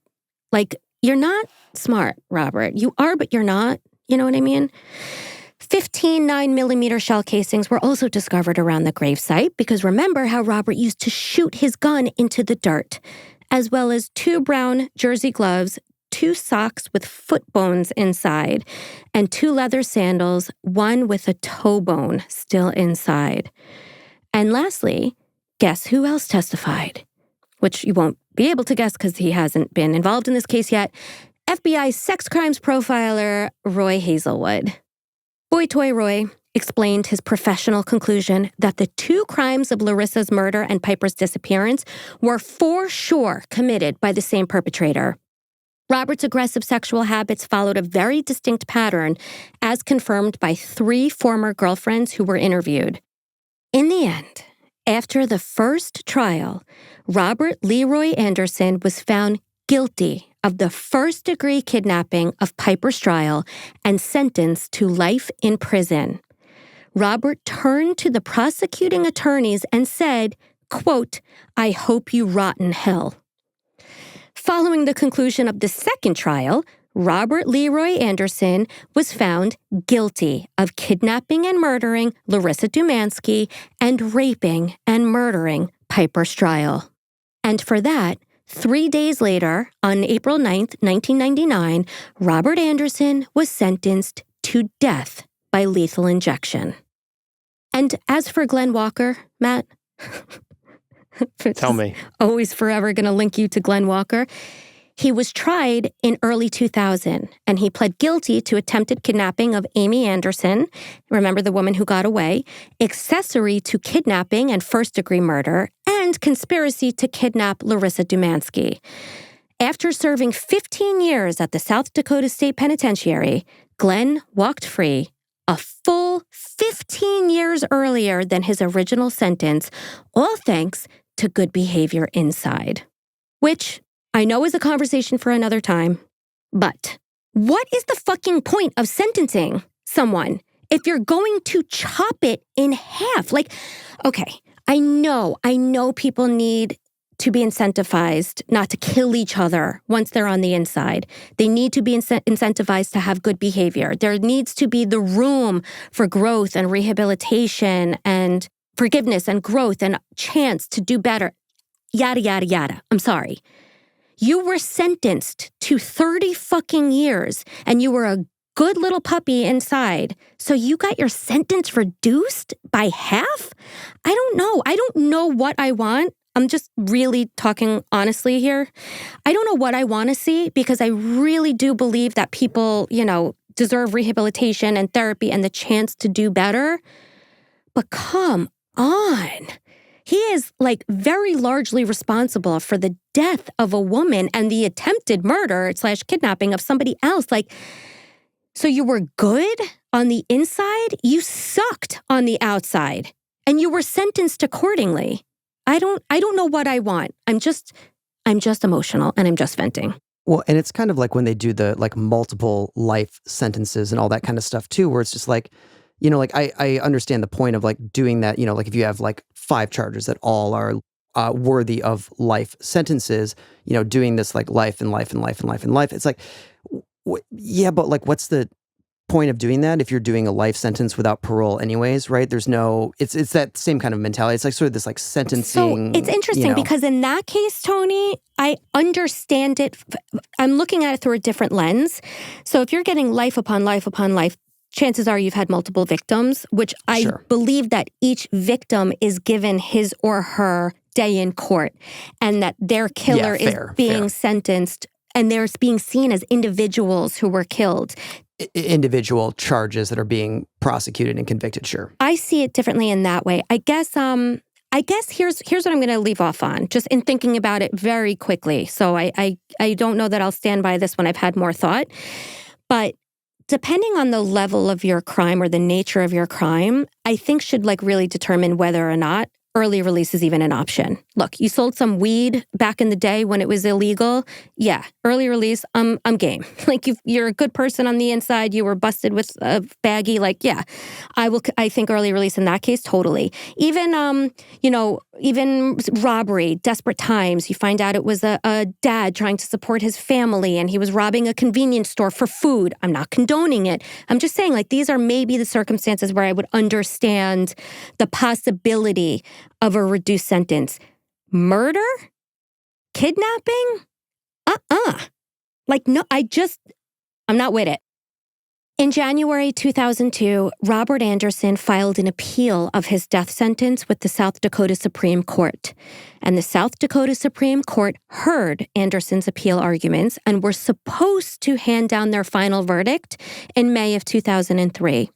Like, you're not smart, Robert. You are, but you're not. You know what I mean? 15 9mm shell casings were also discovered around the gravesite because remember how Robert used to shoot his gun into the dirt, as well as 2 brown jersey gloves, 2 socks with foot bones inside, and 2 leather sandals, one with a toe bone still inside. And lastly, guess who else testified? Which you won't be able to guess because he hasn't been involved in this case yet. FBI sex crimes profiler Roy Hazelwood. Boy Toy Roy explained his professional conclusion that the 2 crimes of Larissa's murder and Piper's disappearance were for sure committed by the same perpetrator. Robert's aggressive sexual habits followed a very distinct pattern, as confirmed by 3 former girlfriends who were interviewed. In the end, after the first trial, Robert Leroy Anderson was found guilty of the first-degree kidnapping of Piper Stryle and sentenced to life in prison. Robert turned to the prosecuting attorneys and said, quote, "I hope you rot in hell." Following the conclusion of the second trial, Robert Leroy Anderson was found guilty of kidnapping and murdering Larissa Dumansky and raping and murdering Piper Stryle. And for that, 3 days later, on April 9th, 1999, Robert Anderson was sentenced to death by lethal injection. And as for Glenn Walker, Matt, Tell me. Always forever going to link you to Glenn Walker. He was tried in early 2000, and he pled guilty to attempted kidnapping of Amy Anderson, remember the woman who got away, accessory to kidnapping and first-degree murder, and conspiracy to kidnap Larissa Dumansky. After serving 15 years at the South Dakota State Penitentiary, Glenn walked free a full 15 years earlier than his original sentence, all thanks to good behavior inside. Which I know is a conversation for another time, but what is the fucking point of sentencing someone if you're going to chop it in half? Like, okay, I know people need to be incentivized not to kill each other once they're on the inside. They need to be incentivized to have good behavior. There needs to be the room for growth and rehabilitation and forgiveness and growth and chance to do better, yada, yada, yada. I'm sorry. You were sentenced to 30 fucking years and you were a good little puppy inside. So you got your sentence reduced by half? I don't know. I don't know what I want. I'm just really talking honestly here. I don't know what I want to see because I really do believe that people, deserve rehabilitation and therapy and the chance to do better. But come on. He is very largely responsible for the death of a woman and the attempted murder / kidnapping of somebody else. So you were good on the inside, you sucked on the outside, and you were sentenced accordingly. I don't know what I want. I'm just emotional and I'm just venting. Well, and it's kind of like when they do the multiple life sentences and all that kind of stuff too, where it's just I understand the point of doing that, if you have 5 charges that all are worthy of life sentences, doing this life and life and life and life and life. It's yeah, but what's the point of doing that if you're doing a life sentence without parole anyways, right? There's no, it's that same kind of mentality. It's sort of this sentencing. So it's interesting because in that case, Tony, I understand it. I'm looking at it through a different lens. So if you're getting life upon life upon life, chances are you've had multiple victims, which I believe that each victim is given his or her day in court and that their killer is being sentenced and they're being seen as individuals who were killed. individual charges that are being prosecuted and convicted, sure. I see it differently in that way. I guess here's what I'm going to leave off on, just in thinking about it very quickly. So I don't know that I'll stand by this when I've had more thought. But depending on the level of your crime or the nature of your crime, I think should really determine whether or not early release is even an option. Look, you sold some weed back in the day when it was illegal. Yeah, early release, I'm game. You're a good person on the inside. You were busted with a baggie. Yeah, I think early release in that case, totally. Even, even robbery, desperate times. You find out it was a dad trying to support his family and he was robbing a convenience store for food. I'm not condoning it. I'm just saying these are maybe the circumstances where I would understand the possibility of a reduced sentence. Murder? Kidnapping? No, I'm not with it. In January 2002, Robert Anderson filed an appeal of his death sentence with the South Dakota Supreme Court. And the South Dakota Supreme Court heard Anderson's appeal arguments and were supposed to hand down their final verdict in May of 2003.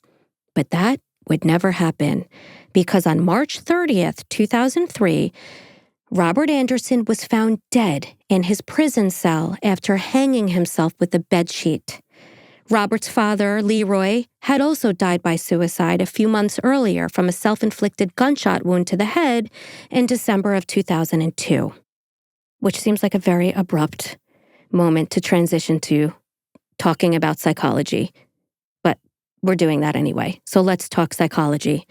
But that would never happen, because on March 30th, 2003, Robert Anderson was found dead in his prison cell after hanging himself with a bedsheet. Robert's father, Leroy, had also died by suicide a few months earlier from a self-inflicted gunshot wound to the head in December of 2002, which seems like a very abrupt moment to transition to talking about psychology. But we're doing that anyway, so let's talk psychology.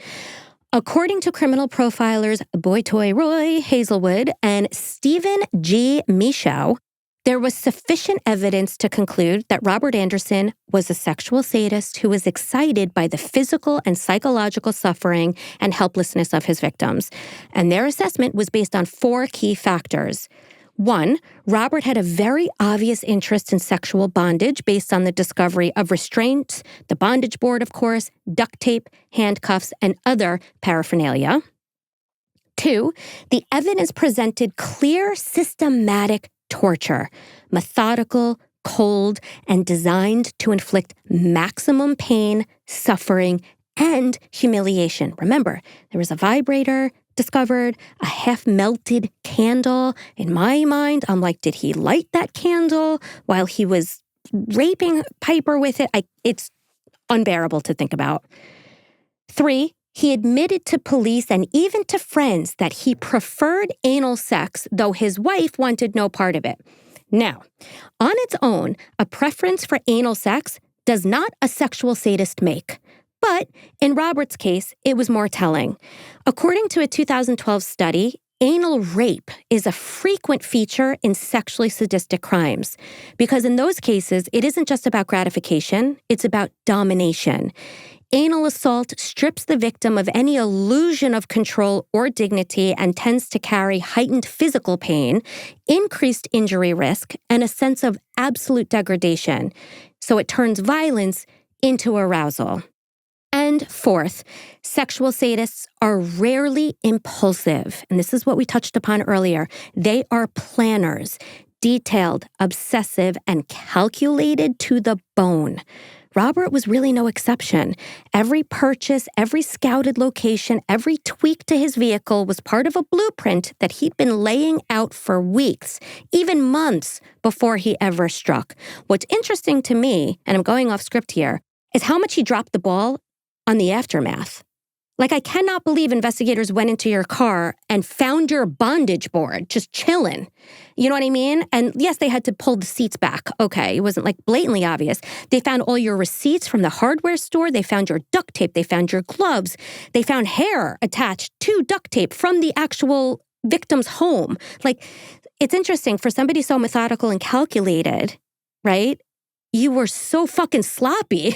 According to criminal profilers Boytoy Roy Hazelwood and Stephen G. Michaud, there was sufficient evidence to conclude that Robert Anderson was a sexual sadist who was excited by the physical and psychological suffering and helplessness of his victims. And their assessment was based on 4 key factors. 1, Robert had a very obvious interest in sexual bondage based on the discovery of restraints, the bondage board, of course, duct tape, handcuffs, and other paraphernalia. 2, the evidence presented clear, systematic torture, methodical, cold, and designed to inflict maximum pain, suffering, and humiliation. Remember, there was a vibrator discovered, a half-melted candle. In my mind, I'm like, did he light that candle while he was raping Piper with it? It's unbearable to think about. 3, he admitted to police and even to friends that he preferred anal sex, though his wife wanted no part of it. Now, on its own, a preference for anal sex does not a sexual sadist make. But in Robert's case, it was more telling. According to a 2012 study, anal rape is a frequent feature in sexually sadistic crimes, because in those cases, it isn't just about gratification, it's about domination. Anal assault strips the victim of any illusion of control or dignity and tends to carry heightened physical pain, increased injury risk, and a sense of absolute degradation. So it turns violence into arousal. And 4th, sexual sadists are rarely impulsive. And this is what we touched upon earlier. They are planners, detailed, obsessive, and calculated to the bone. Robert was really no exception. Every purchase, every scouted location, every tweak to his vehicle was part of a blueprint that he'd been laying out for weeks, even months before he ever struck. What's interesting to me, and I'm going off script here, is how much he dropped the ball on the aftermath. I cannot believe investigators went into your car and found your bondage board just chilling. You know what I mean? And yes, they had to pull the seats back. Okay, it wasn't blatantly obvious. They found all your receipts from the hardware store. They found your duct tape. They found your gloves. They found hair attached to duct tape from the actual victim's home. It's interesting for somebody so methodical and calculated, right? You were so fucking sloppy.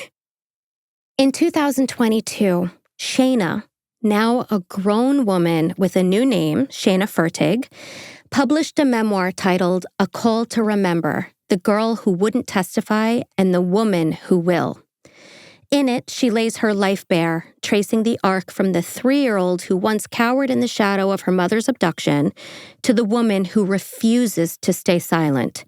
In 2022, Shayna, now a grown woman with a new name, Shayna Fertig, published a memoir titled A Call to Remember, The Girl Who Wouldn't Testify and the Woman Who Will. In it, she lays her life bare, tracing the arc from the 3-year-old who once cowered in the shadow of her mother's abduction to the woman who refuses to stay silent.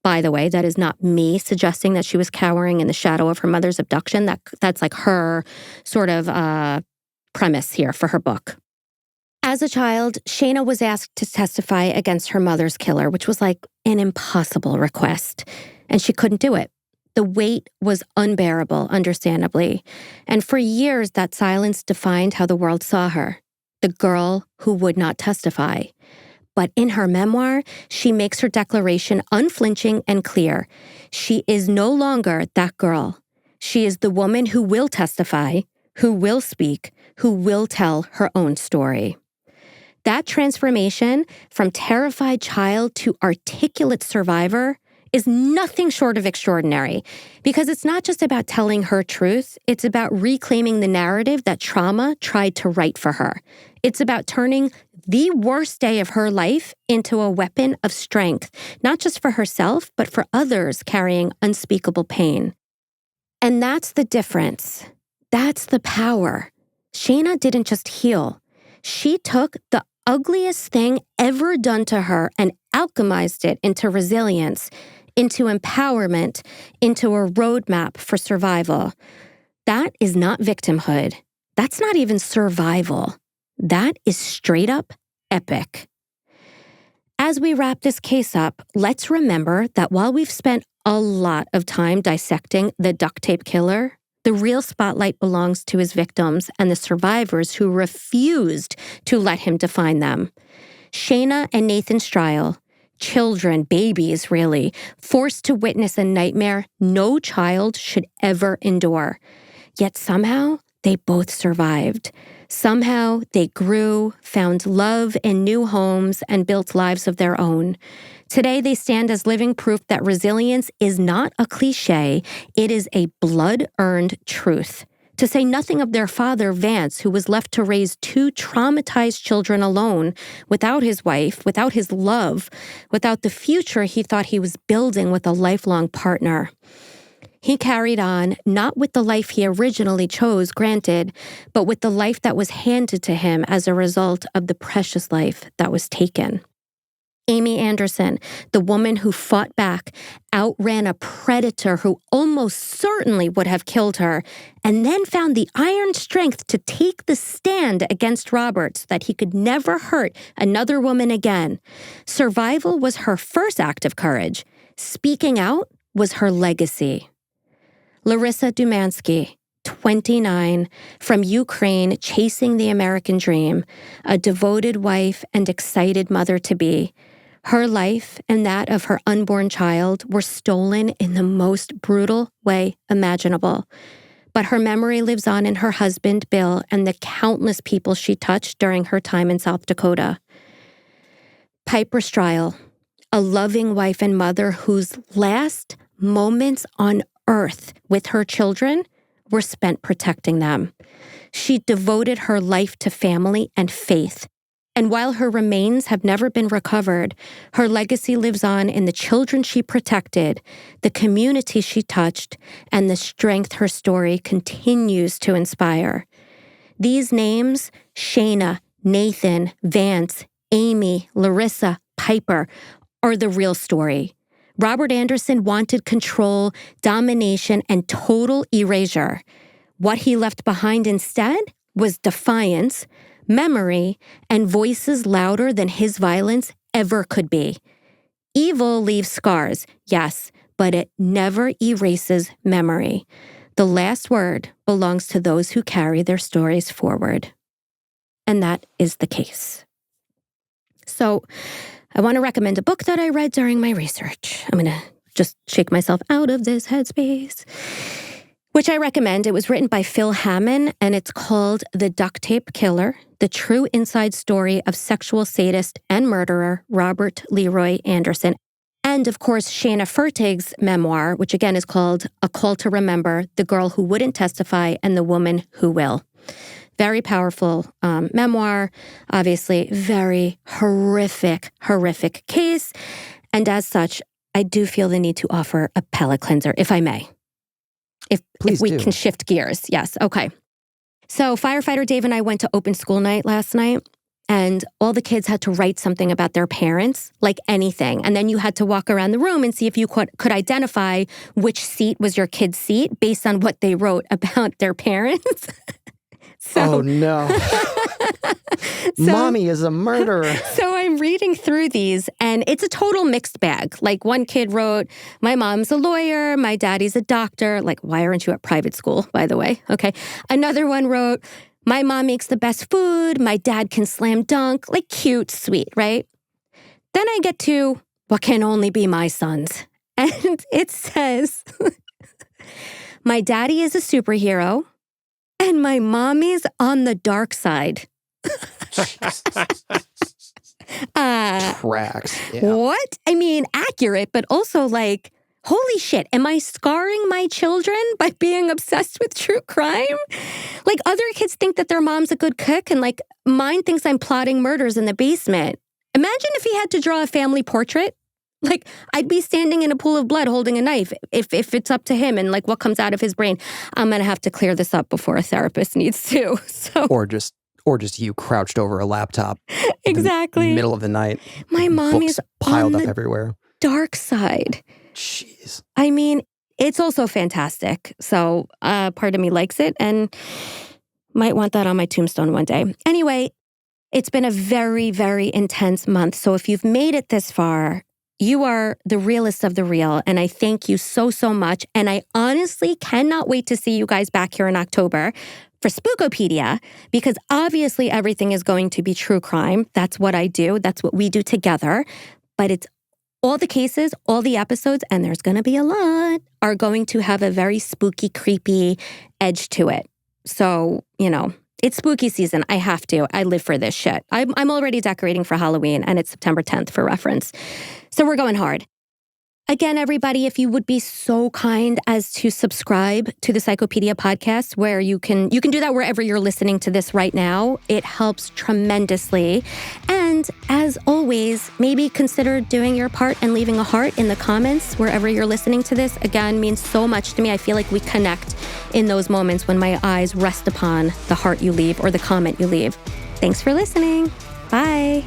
By the way, that is not me suggesting that she was cowering in the shadow of her mother's abduction. That's like her sort of premise here for her book. As a child, Shayna was asked to testify against her mother's killer, which was like an impossible request, and she couldn't do it. The weight was unbearable, understandably, and for years that silence defined how the world saw her, the girl who would not testify. But in her memoir, she makes her declaration unflinching and clear. She is no longer that girl. She is the woman who will testify, who will speak, who will tell her own story. That transformation from terrified child to articulate survivor is nothing short of extraordinary, because it's not just about telling her truth, it's about reclaiming the narrative that trauma tried to write for her. It's about turning the worst day of her life into a weapon of strength, not just for herself, but for others carrying unspeakable pain. And that's the difference. That's the power. Shayna didn't just heal. She took the ugliest thing ever done to her and alchemized it into resilience, into empowerment, into a roadmap for survival. That is not victimhood. That's not even survival. That is straight up epic. As we wrap this case up, let's remember that while we've spent a lot of time dissecting the duct tape killer, the real spotlight belongs to his victims and the survivors who refused to let him define them. Shayna and Nathan Stryle, children, babies really, forced to witness a nightmare no child should ever endure. Yet somehow, they both survived. Somehow, they grew, found love in new homes, and built lives of their own. Today, they stand as living proof that resilience is not a cliche, it is a blood-earned truth. To say nothing of their father, Vance, who was left to raise two traumatized children alone, without his wife, without his love, without the future he thought he was building with a lifelong partner. He carried on, not with the life he originally chose, granted, but with the life that was handed to him as a result of the precious life that was taken. Amy Anderson, the woman who fought back, outran a predator who almost certainly would have killed her, and then found the iron strength to take the stand against Robert so that he could never hurt another woman again. Survival was her first act of courage. Speaking out was her legacy. Larissa Dumansky, 29, from Ukraine, chasing the American dream, a devoted wife and excited mother-to-be. Her life and that of her unborn child were stolen in the most brutal way imaginable. But her memory lives on in her husband, Bill, and the countless people she touched during her time in South Dakota. Piper Stryle, a loving wife and mother whose last moments on earth with her children were spent protecting them. She devoted her life to family and faith. And while her remains have never been recovered, her legacy lives on in the children she protected, the community she touched, and the strength her story continues to inspire. These names, Shayna, Nathan, Vance, Amy, Larissa, Piper, are the real story. Robert Anderson wanted control, domination, and total erasure. What he left behind instead was defiance, memory, and voices louder than his violence ever could be. Evil leaves scars, yes, but it never erases memory. The last word belongs to those who carry their stories forward. And that is the case. So, I want to recommend a book that I read during my research. I'm going to just shake myself out of this headspace, which I recommend. It was written by Phil Hammond, and it's called The Duct Tape Killer, The True Inside Story of Sexual Sadist and Murderer Robert Leroy Anderson. And, of course, Shayna Fertig's memoir, which again is called A Call to Remember, The Girl Who Wouldn't Testify and the Woman Who Will. Very powerful memoir, obviously very horrific case. And as such, I do feel the need to offer a palate cleanser, if I may. If we can shift gears. Yes, okay. So firefighter Dave and I went to open school night last night. And all the kids had to write something about their parents, like anything. And then you had to walk around the room and see if you could identify which seat was your kid's seat based on what they wrote about their parents. Oh, no. Mommy is a murderer. So I'm reading through these, and it's a total mixed bag. Like one kid wrote, my mom's a lawyer, my daddy's a doctor. Like, why aren't you at private school, by the way? Okay. Another one wrote, my mom makes the best food, my dad can slam dunk. Like, cute, sweet, right? Then I get to what can only be my son's. And it says, my daddy is a superhero, and my mommy's on the dark side. Tracks. Yeah. What? I mean, accurate, but also like, holy shit, am I scarring my children by being obsessed with true crime? Like, other kids think that their mom's a good cook, and like, mine thinks I'm plotting murders in the basement. Imagine if he had to draw a family portrait. Like, I'd be standing in a pool of blood holding a knife if it's up to him and like what comes out of his brain. I'm going to have to clear this up before a therapist needs to. So, Or just you crouched over a laptop. Exactly. In the middle of the night. My mommy's piled on up the everywhere. dark side. Jeez. I mean, it's also fantastic. So part of me likes it and might want that on my tombstone one day. Anyway, it's been a very, very intense month. So if you've made it this far, you are the realest of the real. And I thank you so, so much. And I honestly cannot wait to see you guys back here in October for Psychopedia, because obviously everything is going to be true crime. That's what I do. That's what we do together. But it's all the cases, all the episodes, and there's going to be a lot, are going to have a very spooky, creepy edge to it. So, you know, it's spooky season. I have to. I live for this shit. I'm already decorating for Halloween, and it's September 10th for reference. So we're going hard. Again, everybody, if you would be so kind as to subscribe to the Psychopedia podcast, where you can do that wherever you're listening to this right now. It helps tremendously. And as always, maybe consider doing your part and leaving a heart in the comments wherever you're listening to this. Again, means so much to me. I feel like we connect in those moments when my eyes rest upon the heart you leave or the comment you leave. Thanks for listening. Bye.